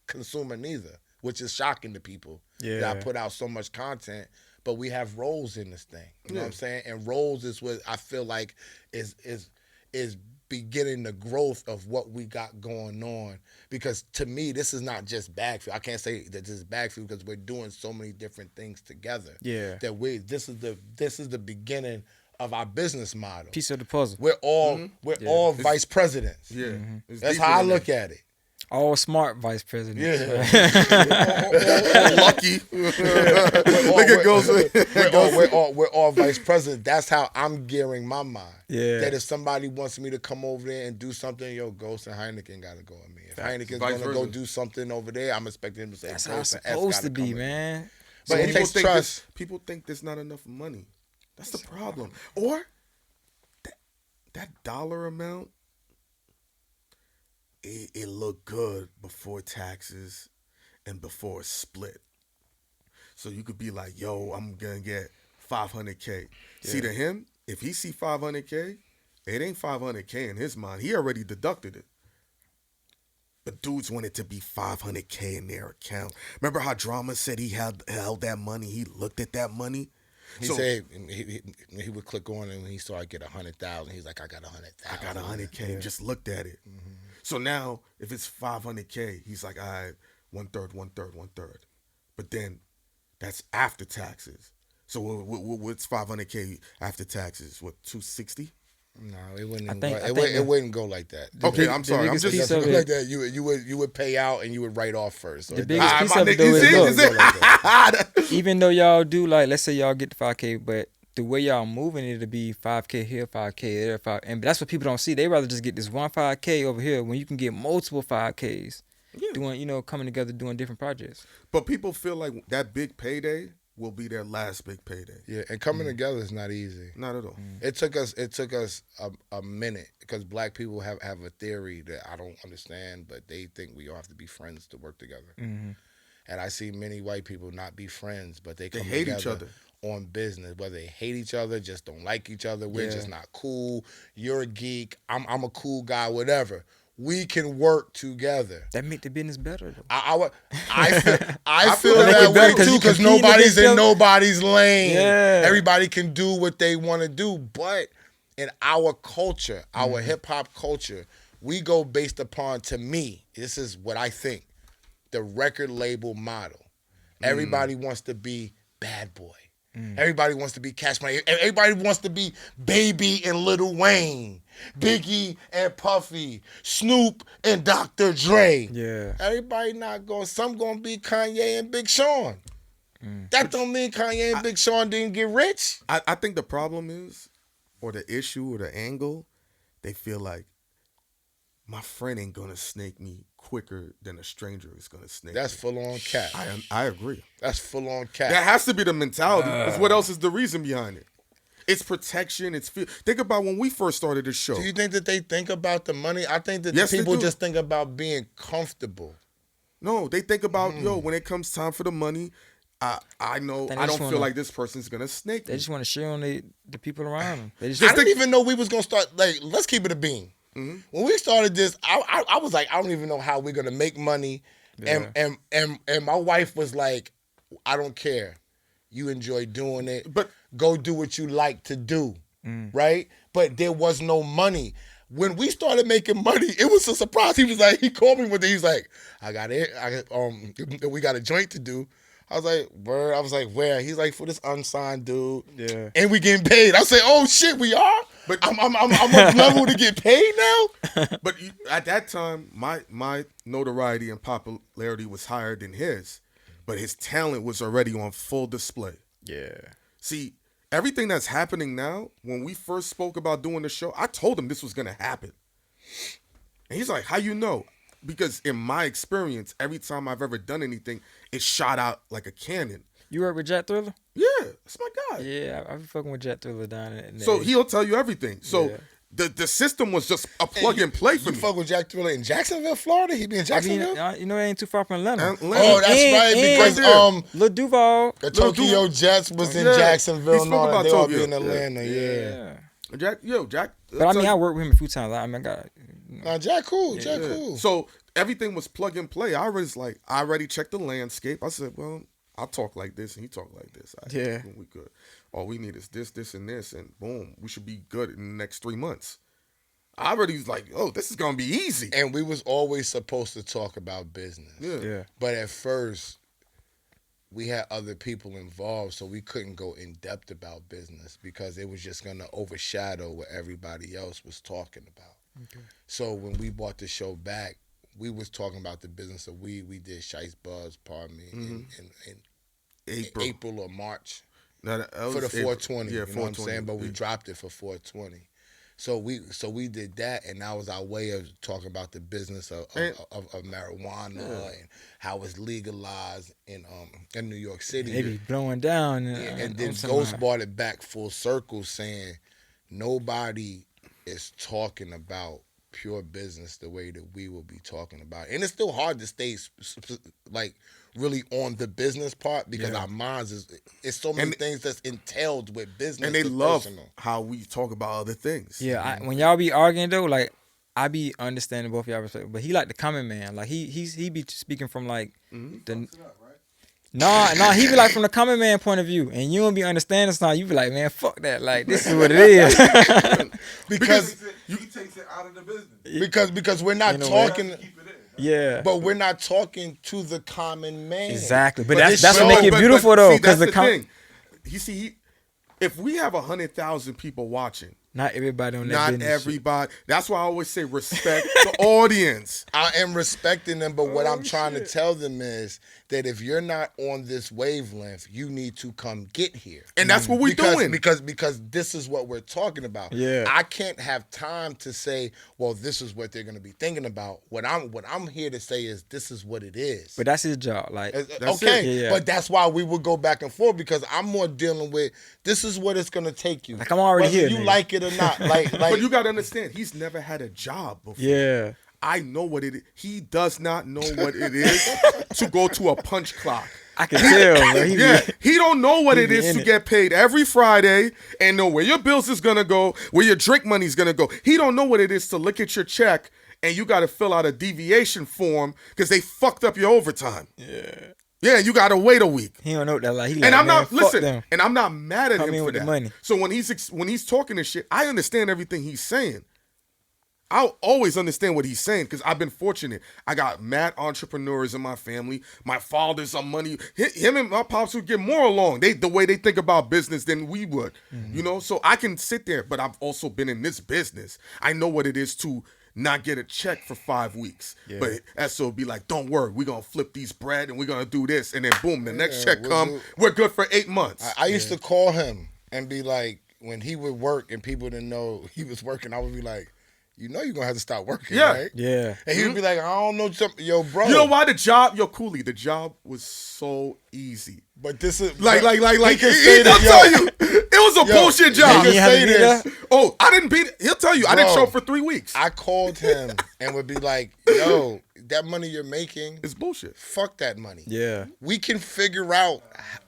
consumer neither, which is shocking to people that I put out so much content. But we have roles in this thing. You know what I'm saying? And roles is what I feel like is beginning the growth of what we got going on. Because to me, this is not just BagFuel. I can't say that this is BagFuel because we're doing so many different things together. Yeah. That this is the beginning of our business model. Piece of the puzzle. We're all vice presidents. Yeah. Mm-hmm. That's how I look at it. All smart vice presidents. Yeah. Lucky. Look at goes. We're all vice presidents. That's how I'm gearing my mind. Yeah. That if somebody wants me to come over there and do something, Ghost and Heineken got to go with me. If Heineken's going to go do something over there, I'm expecting him to say, that's how it's supposed to be, man. But it takes trust. People think there's not enough money. That's the problem. Or that dollar amount, it looked good before taxes and before a split. So you could be like, yo, I'm going to get 500K. Yeah. See, to him, if he see 500K, it ain't 500K in his mind. He already deducted it. But dudes wanted to be 500K in their account. Remember how Drama said he held that money? He looked at that money. He said he would click on it and he saw I get 100,000. He's like, I got 100,000. I got 100K. Yeah. Just looked at it. Mm-hmm. So now, if it's 500K, he's like, all right, one third. But then that's after taxes. So what's 500K after taxes? What, 260? No, it wouldn't. It wouldn't go like that. Okay, I'm sorry. I'm just like that. You would pay out and you would write off first. So the biggest piece of it though is even though y'all do like, let's say y'all get the 5K, but the way y'all moving, it'll be 5K here, 5K there, and that's what people don't see. They rather just get this one 5K over here when you can get multiple 5Ks doing, coming together doing different projects. But people feel like that big payday will be their last big payday. Yeah, and coming together is not easy. Not at all. It took us a minute because black people have a theory that I don't understand, but they think we all have to be friends to work together. Mm-hmm. And I see many white people not be friends, but they come hate together each other on business. Whether they hate each other, just don't like each other, we're just not cool. You're a geek, I'm a cool guy, whatever. We can work together. That make the business better, though. I feel that way too, because nobody's in nobody's lane. Yeah. Everybody can do what they want to do. But in our culture, our hip-hop culture, we go based upon, to me, this is what I think, the record label model. Everybody wants to be Bad Boy. Everybody wants to be Cash Money. Everybody wants to be Baby and Lil Wayne, Biggie and Puffy, Snoop and Dr. Dre. Yeah. Everybody not going. Some going to be Kanye and Big Sean. That don't mean Kanye and Big Sean didn't get rich. I think the problem is, or the issue or the angle, they feel like my friend ain't gonna snake me quicker than a stranger is gonna snake That's me. full on cap. I agree. That's full on cap. That has to be the mentality. Because what else is the reason behind it? It's protection. It's fear. Think about when we first started this show. Do you think that they think about the money? I think that Yes, they people do. just think about being comfortable. No, they think about, when it comes time for the money, I know Then I they don't just feel wanna- like this person's gonna snake They me. just want to share on the people around them. They I just didn't even know we was gonna start. Like, let's keep it a bean. When we started this, I was like, I don't even know how we're gonna make money. Yeah. And my wife was like, I don't care. You enjoy doing it, But- go do what you like to do, right? But there was no money. When we started making money, it was a surprise. He called me one day. He was like, we got a joint to do. I was like, word. I was like, where? He's like, for this unsigned dude. Yeah. And we getting paid. I said, oh shit, we are. But I'm up level to get paid now. But at that time, my notoriety and popularity was higher than his, but his talent was already on full display. Yeah. See, everything that's happening now, when we first spoke about doing the show, I told him this was going to happen. And he's like, how you know? Because in my experience, every time I've ever done anything, it shot out like a cannon. You work with Jack Thriller? Yeah, that's my guy. Yeah, I be fucking with Jack Thriller down in So he'll tell you everything. So Yeah. the system was just a plug and play for You me. fuck with Jack Thriller in Jacksonville, Florida? He be in I mean, Jacksonville? it ain't too far from Atlanta. Atlanta. Oh, that's right. Because Lil Duval. the Tokyo Jets was in Yeah. Jacksonville. He And spoke all that. about They all Tokyo. be in Atlanta. Yeah. Jack. But I mean, I worked with him a few times. I got. Nah, Jack cool. Jack cool. So everything was plug and play. I already checked the landscape. I said, well, I'll talk like this and he talk like this. Yeah. We good. All we need is this, and this, and boom, we should be good in the next 3 months. I already was like, oh, this is gonna be easy. And we was always supposed to talk about business. Yeah. But at first, we had other people involved, so we couldn't go in depth about business because it was just gonna overshadow what everybody else was talking about. Okay. So when we brought the show back, we was talking about the business of weed. We did Shice Buzz, pardon me, in April or March No, that was for the April. 420. Yeah, you know what I'm 420. saying? But we dropped it for 420. So we did that, and that was our way of talking about the business of marijuana and how it's legalized in New York City. They be blowing down. And then Ghost brought it back full circle, saying nobody is talking about pure business the way that we will be talking about it. And it's still hard to stay like really on the business part because our minds it's so many things that's entailed with business And they and love personal. how we talk about other things. Yeah, when y'all be arguing though, like I be understanding both of y'all perspective, but he like the common man. Like he be speaking from like the. Nah, he be like from the common man point of view, and you don't be understanding something. You be like, man, fuck that. Like this is what it is. because he takes it out of the business. because we're not You know talking Keep it in. Yeah, but we're not talking to the common man. exactly. But this that's what show- make it But beautiful though, see, because that's the thing. You see, if we have 100,000 people watching, Not everybody on that Not business everybody. That's why I always say respect the audience. I am respecting them, but what I'm trying to tell them is that if you're not on this wavelength, you need to come get here. And that's what we're doing. Because this is what we're talking about. Yeah. I can't have time to say, well, this is what they're going to be thinking about. What I'm here to say is this is what it is. But that's his job. Like, That's okay, it. Yeah. but that's why we would go back and forth because I'm more dealing with this is what it's going to take you. Like, I'm already whether here, you nigga. like it or not. Like But you got to understand, he's never had a job before. yeah. I know what it is. He does not know what it is to go to a punch clock. I can tell, bro. Yeah, he don't know what it be is in to it. get paid every Friday and know where your bills is gonna go, where your drink money's gonna go. He don't know what it is to look at your check and you got to fill out a deviation form because they fucked up your overtime. Yeah, you got to wait a week. He don't know what that like. He And like, I'm man, not fuck listen, them. and I'm not mad at Come him in for with the that. money. So when he's talking this shit, I understand everything he's saying. I'll always understand what he's saying because I've been fortunate. I got mad entrepreneurs in my family. My father's on money. Him and my pops would get more along. The way they think about business than we would. You know, so I can sit there, but I've also been in this business. I know what it is to not get a check for 5 weeks. Yeah. But SO be like, don't worry, we're gonna flip these bread and we're gonna do this, and then boom, the next check we'll come. do- We're good for 8 months. I used to call him and be like, when he would work and people didn't know he was working, I would be like, you know you're going to have to stop working, Yeah. right? Yeah. And he would be like, I don't know something. Yo, bro. You know why Cooley, the job was so easy. But this is... Like, he can I'll say that, tell you, it was a bullshit job. He You can haven't say beat this. her? Oh, I didn't beat it. He'll tell you, I didn't Bro, show up for 3 weeks. I called him and would be like, yo, that money you're making, It's bullshit. fuck that money. Yeah. We can figure out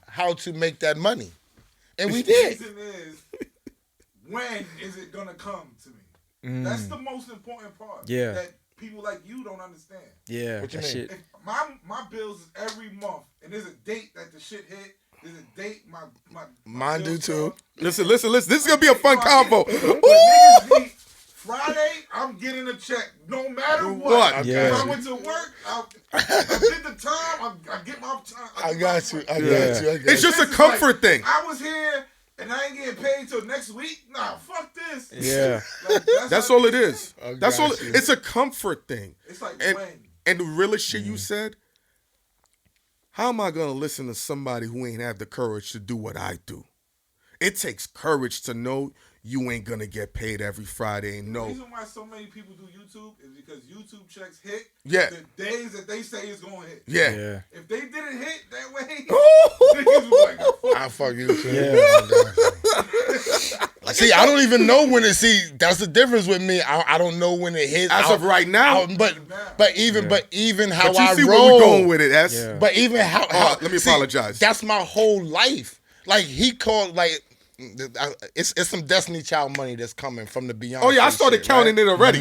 how to make that money. And we The did. reason is, when is it gonna come to me? That's the most important part. Yeah. That people like you don't understand. Yeah. What you that mean? shit. If my bills is every month, and there's a date that the shit hit. There's a date my Mine do bills too. come. Listen. This is going to be a fun combo. But niggas be, Friday, I'm getting a check no matter what. What? Yeah. If I went to work, I did the time. I get my time. I got you. I got Yeah. you. I got It's you. just a This is comfort thing. I was here and I ain't getting paid till next week. Nah, fuck this. Yeah. Like, That's how all it niggas is. think. That's all. got you. It's a comfort thing. It's like And, when. and the realest shit you said, how am I going to listen to somebody who ain't have the courage to do what I do? It takes courage to know you ain't going to get paid every Friday and The know. reason why so many people do YouTube is because YouTube checks hit Yeah. the days that they say it's gonna hit. Yeah. Yeah. If they didn't hit that way, niggas was like, fuck. I fuck you too. Yeah. See, I don't even know when it. See, that's the difference with me. I don't know when it hits. As of right now. but even how But you I see roll. where we're going with it. That's, Yeah. But even how let me see, apologize. That's my whole life. Like he called like. It's some Destiny Child money that's coming from the Beyonce. Oh, yeah, I started shit, counting right? it already.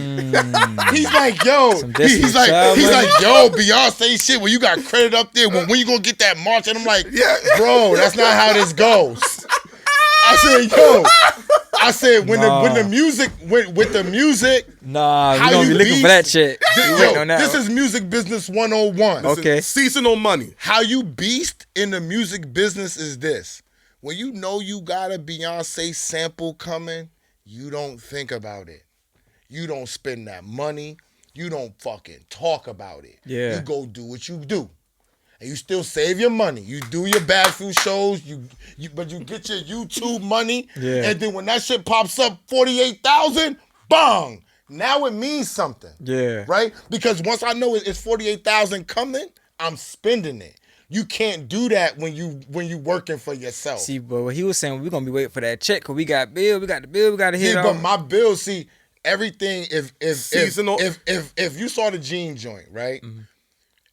He's like, yo, Some Destiny he's like, Child money. yo, Beyonce shit. When you got credit up there, when you gonna get that March? And I'm like, Yeah. bro, that's not how this goes. I said, when the music with the music. Nah, How we gonna you be looking beast- for that check. We Yo, waiting on that. this is music business 101. Okay. Seasonal money. How you beast in the music business is this. When you know you got a Beyonce sample coming, you don't think about it. You don't spend that money. You don't fucking talk about it. Yeah. You go do what you do. And you still save your money. You do your BagFuel shows, but you get your YouTube money. Yeah. And then when that shit pops up, 48,000, bang. Now it means something. Yeah. Right? Because once I know it's 48,000 coming, I'm spending it. You can't do that when you working for yourself. See, but what he was saying, we're gonna be waiting for that check because we got bill, we got the bill, we got to hit See, it but off. my bills, see, everything Seasonal. if you saw the Gene joint, right?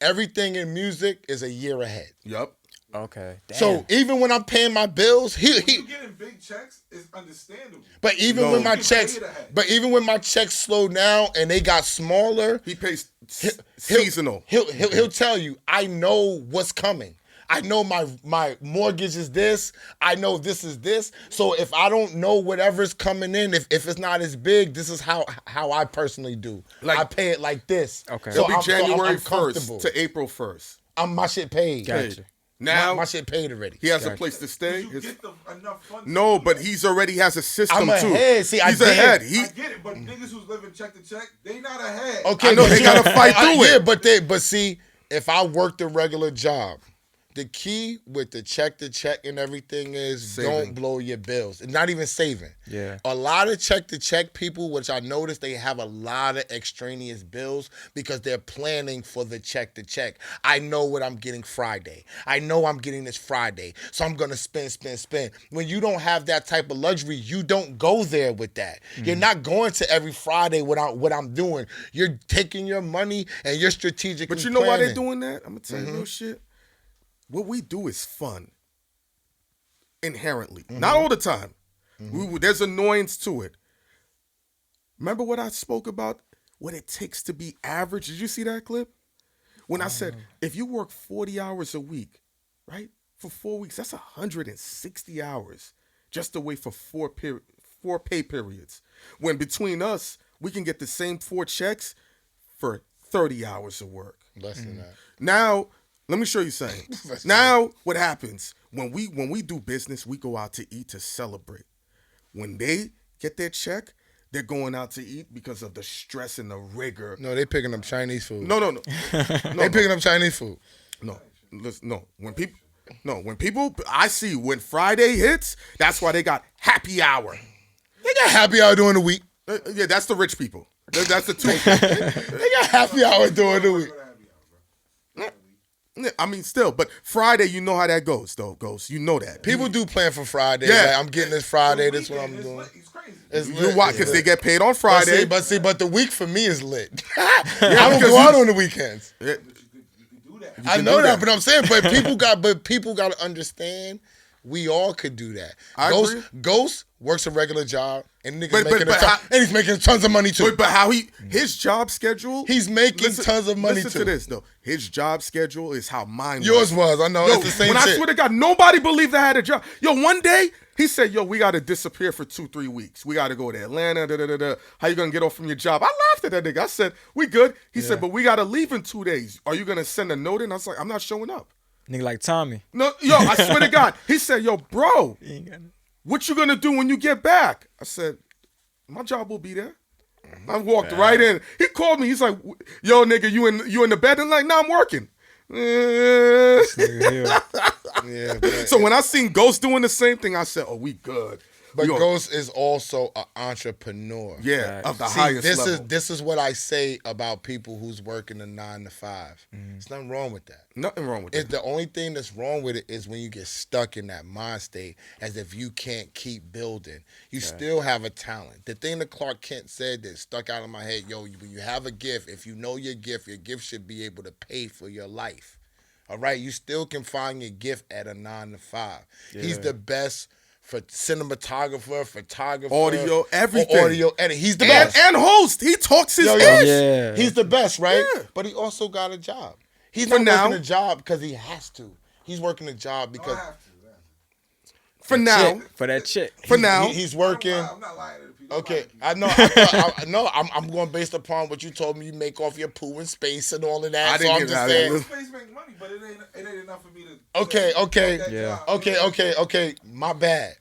Everything in music is a year ahead. Yup. Okay. Damn. So even when I'm paying my bills, When you getting big checks, it's understandable. but even No. when my You can checks, pay it ahead. but even when my checks slow down and they got smaller, He pays he'll- seasonal. He'll tell you, I know what's coming. I know my mortgage is this. I know this is this. So if I don't know whatever's coming in, if it's not as big, this is how I personally do. Like- I pay it like this. Okay. It'll be I'm January comfortable. 1st to April 1st. My shit paid. Gotcha. Now my shit paid already. he has a place to stay. You get enough funds. No, but he's already has a system I'm too. ahead. See, he's I ahead. I get it, but niggas who's living check to check, they not ahead. Okay, I know they gotta fight through it. Yeah, but see, if I worked a regular job, the key with the check to check and everything is Saving. don't blow your bills. And not even saving. Yeah. A lot of check to check people, which I noticed they have a lot of extraneous bills because they're planning for the check to check. I know what I'm getting Friday. I know I'm getting this Friday. So I'm gonna spend. When you don't have that type of luxury, you don't go there with that. You're not going to every Friday without what I'm doing. You're taking your money and you're strategically But you know why they're planning. doing that? I'm gonna tell you real shit. What we do is fun. Inherently. Not all the time. There's annoyance to it. Remember what I spoke about? What it takes to be average? Did you see that clip? When I said, if you work 40 hours a week, right? For 4 weeks, that's 160 hours just to wait for four pay periods. When between us, we can get the same 4 checks for 30 hours of work. Less than that. Now, let me show you something. Now, what happens when we do business? We go out to eat to celebrate. When they get their check, they're going out to eat because of the stress and the rigor. No, they picking up Chinese food. No. They picking up Chinese food. No. Listen, no. When people, I see when Friday hits, that's why they got happy hour. They got happy hour during the week. Yeah, that's the rich people. That's the two. They got happy hour during the week. I mean, still, but Friday, you know how that goes, though, Ghost. You know that. People do plan for Friday. Yeah. Like, I'm getting this Friday. This is what I'm doing. He's crazy. It's You lit. watch It's because lit. they get paid on Friday. But the week for me is lit. Yeah, I don't because go out on the weekends. Yeah, You can do that. I can know do that, that. but I'm saying, people got to understand. We all could do that. I agree. Ghost works a regular job, and niggas But- making but a ton, how- and he's making tons of money too. but how his job schedule? He's making tons of money Listen too. to this though. His job schedule is how mine Yours was. I know. Yo, It's the same when shit. I swear to God, nobody believed I had a job. Yo, one day he said, "Yo, we got to disappear for 2-3 weeks. We got to go to Atlanta. Da, da, da, da. How you gonna get off from your job?" I laughed at that nigga. I said, "We good." He said, "But we got to leave in 2 days. Are you gonna send a note in?" I was like, "I'm not showing up." Nigga like Tommy. No, yo, I swear to God. He said, "Yo, bro, He ain't got no- what you gonna do when you get back?" I said, "My job will be there." I walked right in. He called me. He's like, "Yo, nigga, you in the bed?" And like, "Nah, I'm working." Nigga here. Yeah, but, So when I seen Ghost doing the same thing, I said, "Oh, we good." but Yo, Ghost is also an entrepreneur. yeah, of the See, highest this level. this is what I say about people who's working a 9 to 5. There's nothing wrong with that. Nothing wrong with It's it. the only thing that's wrong with it is when you get stuck in that mind state as if you can't keep building. You still have a talent. The thing that Clark Kent said that stuck out of my head, yo, when you have a gift, if you know your gift should be able to pay for your life. All right? You still can find your gift at a 9 to 5. He's the best for cinematographer, photographer, Audio, everything. Audio editor. He's the best. And host. He talks his Yo, ish. yo, Yeah. He's the best, right? Yeah. But he also got a job. He's For not now. working a job because he has to. He's working a job because I have to. For now. For that chick. For now. he's working. I'm not lying to the people. Okay, I'm I know. I'm going based upon what you told me. You make off your poo in space and all of that. I So didn't I'm get just that. saying. Space make money, but it ain't enough for me to. Okay, okay. that Yeah. job. Okay. My bad.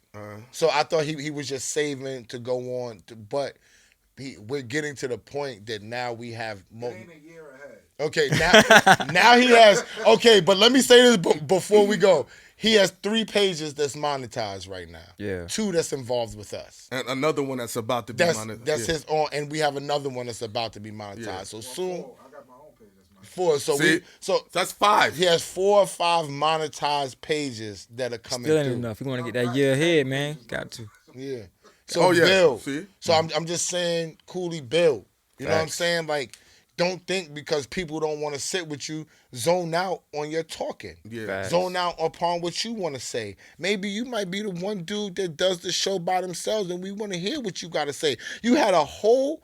So I thought he was just saving to go on, but we're getting to the point that now we have. It ain't a year ahead. Okay, now he has. Okay, but let me say this before we go. He has 3 pages that's monetized right now. Yeah. 2 that's involved with us. And another one that's about to be monetized. That's his own, and we have another one that's about to be monetized. Yeah. So soon, I got my own page. That's mine. 4. So See? That's 5. he has 4 or 5 monetized pages that are coming Still ain't through. enough. You want to get that year ahead, man. Got to. Yeah. So Oh, yeah. build. See? So I'm just saying, Cooley, build. You know what I'm Facts. saying? Like, don't think because people don't want to sit with you, zone out on your talking. Yeah. Facts. Zone out upon what you want to say. Maybe you might be the one dude that does the show by themselves and we want to hear what you got to say. You had a whole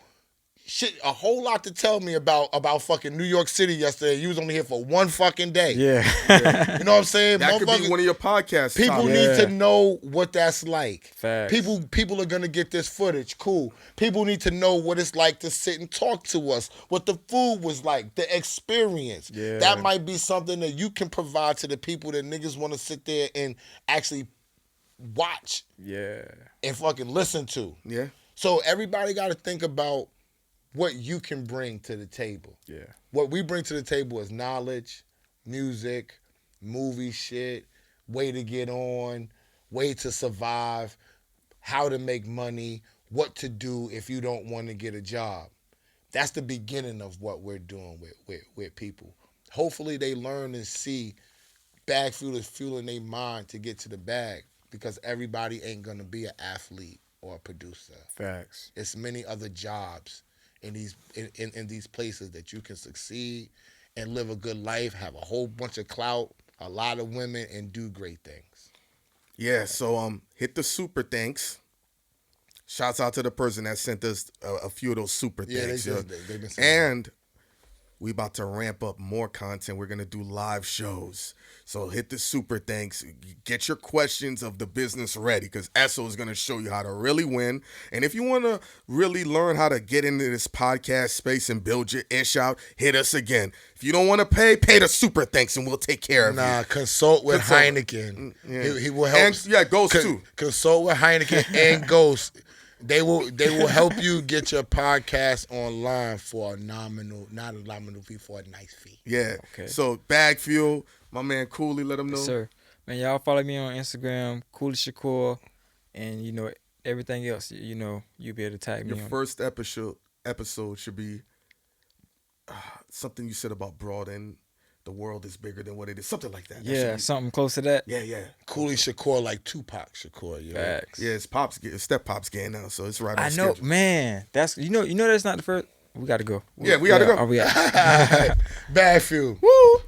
shit, a whole lot to tell me about fucking New York City yesterday. You was only here for one fucking day. Yeah. You know what I'm saying? That could be one of your podcasts. People topics. need to know what that's like. Facts. People are gonna get this footage. Cool. People need to know what it's like to sit and talk to us, what the food was like, the experience. Yeah. That might be something that you can provide to the people that niggas want to sit there and actually watch Yeah. and fucking listen to. Yeah. So everybody got to think about what you can bring to the table. Yeah. What we bring to the table is knowledge, music, movie shit, way to get on, way to survive, how to make money, what to do if you don't want to get a job. That's the beginning of what we're doing with people. Hopefully they learn and see BagFuel is fueling their mind to get to the bag, because everybody ain't going to be an athlete or a producer. Facts. It's many other jobs in these places that you can succeed and live a good life, have a whole bunch of clout, a lot of women, and do great things. Yeah, so hit the super thanks. Shouts out to the person that sent us a few of those super thanks. they've been saying And we about to ramp up more content. We're going to do live shows. So hit the super thanks. Get your questions of the business ready, because Esso is going to show you how to really win. And if you want to really learn how to get into this podcast space and build your ish out, hit us again. If you don't want to pay the super thanks and we'll take care of you. Consult with Heineken. Yeah. He will help. And, Ghost too. Consult with Heineken and Ghost. They will help you get your podcast online for a nominal, not a nominal fee, for a nice fee. Yeah. Okay. So BagFuel, my man Cooley, let him know. Yes, sir. Man, y'all follow me on Instagram, Cooley Shakur, and you know everything else. You know you'll be able to tag me. Your on first episode should be something you said about broaden. The world is bigger than what it is. Something like that. Yeah, something close to that. Yeah. Cooley Shakur, like Tupac Shakur. You know? Facts. Yeah, it's step pop's game now, so it's right on I know, schedule. man. That's you know that's not the first. We gotta go. Yeah, we gotta go. Are we out? BagFuel. Woo!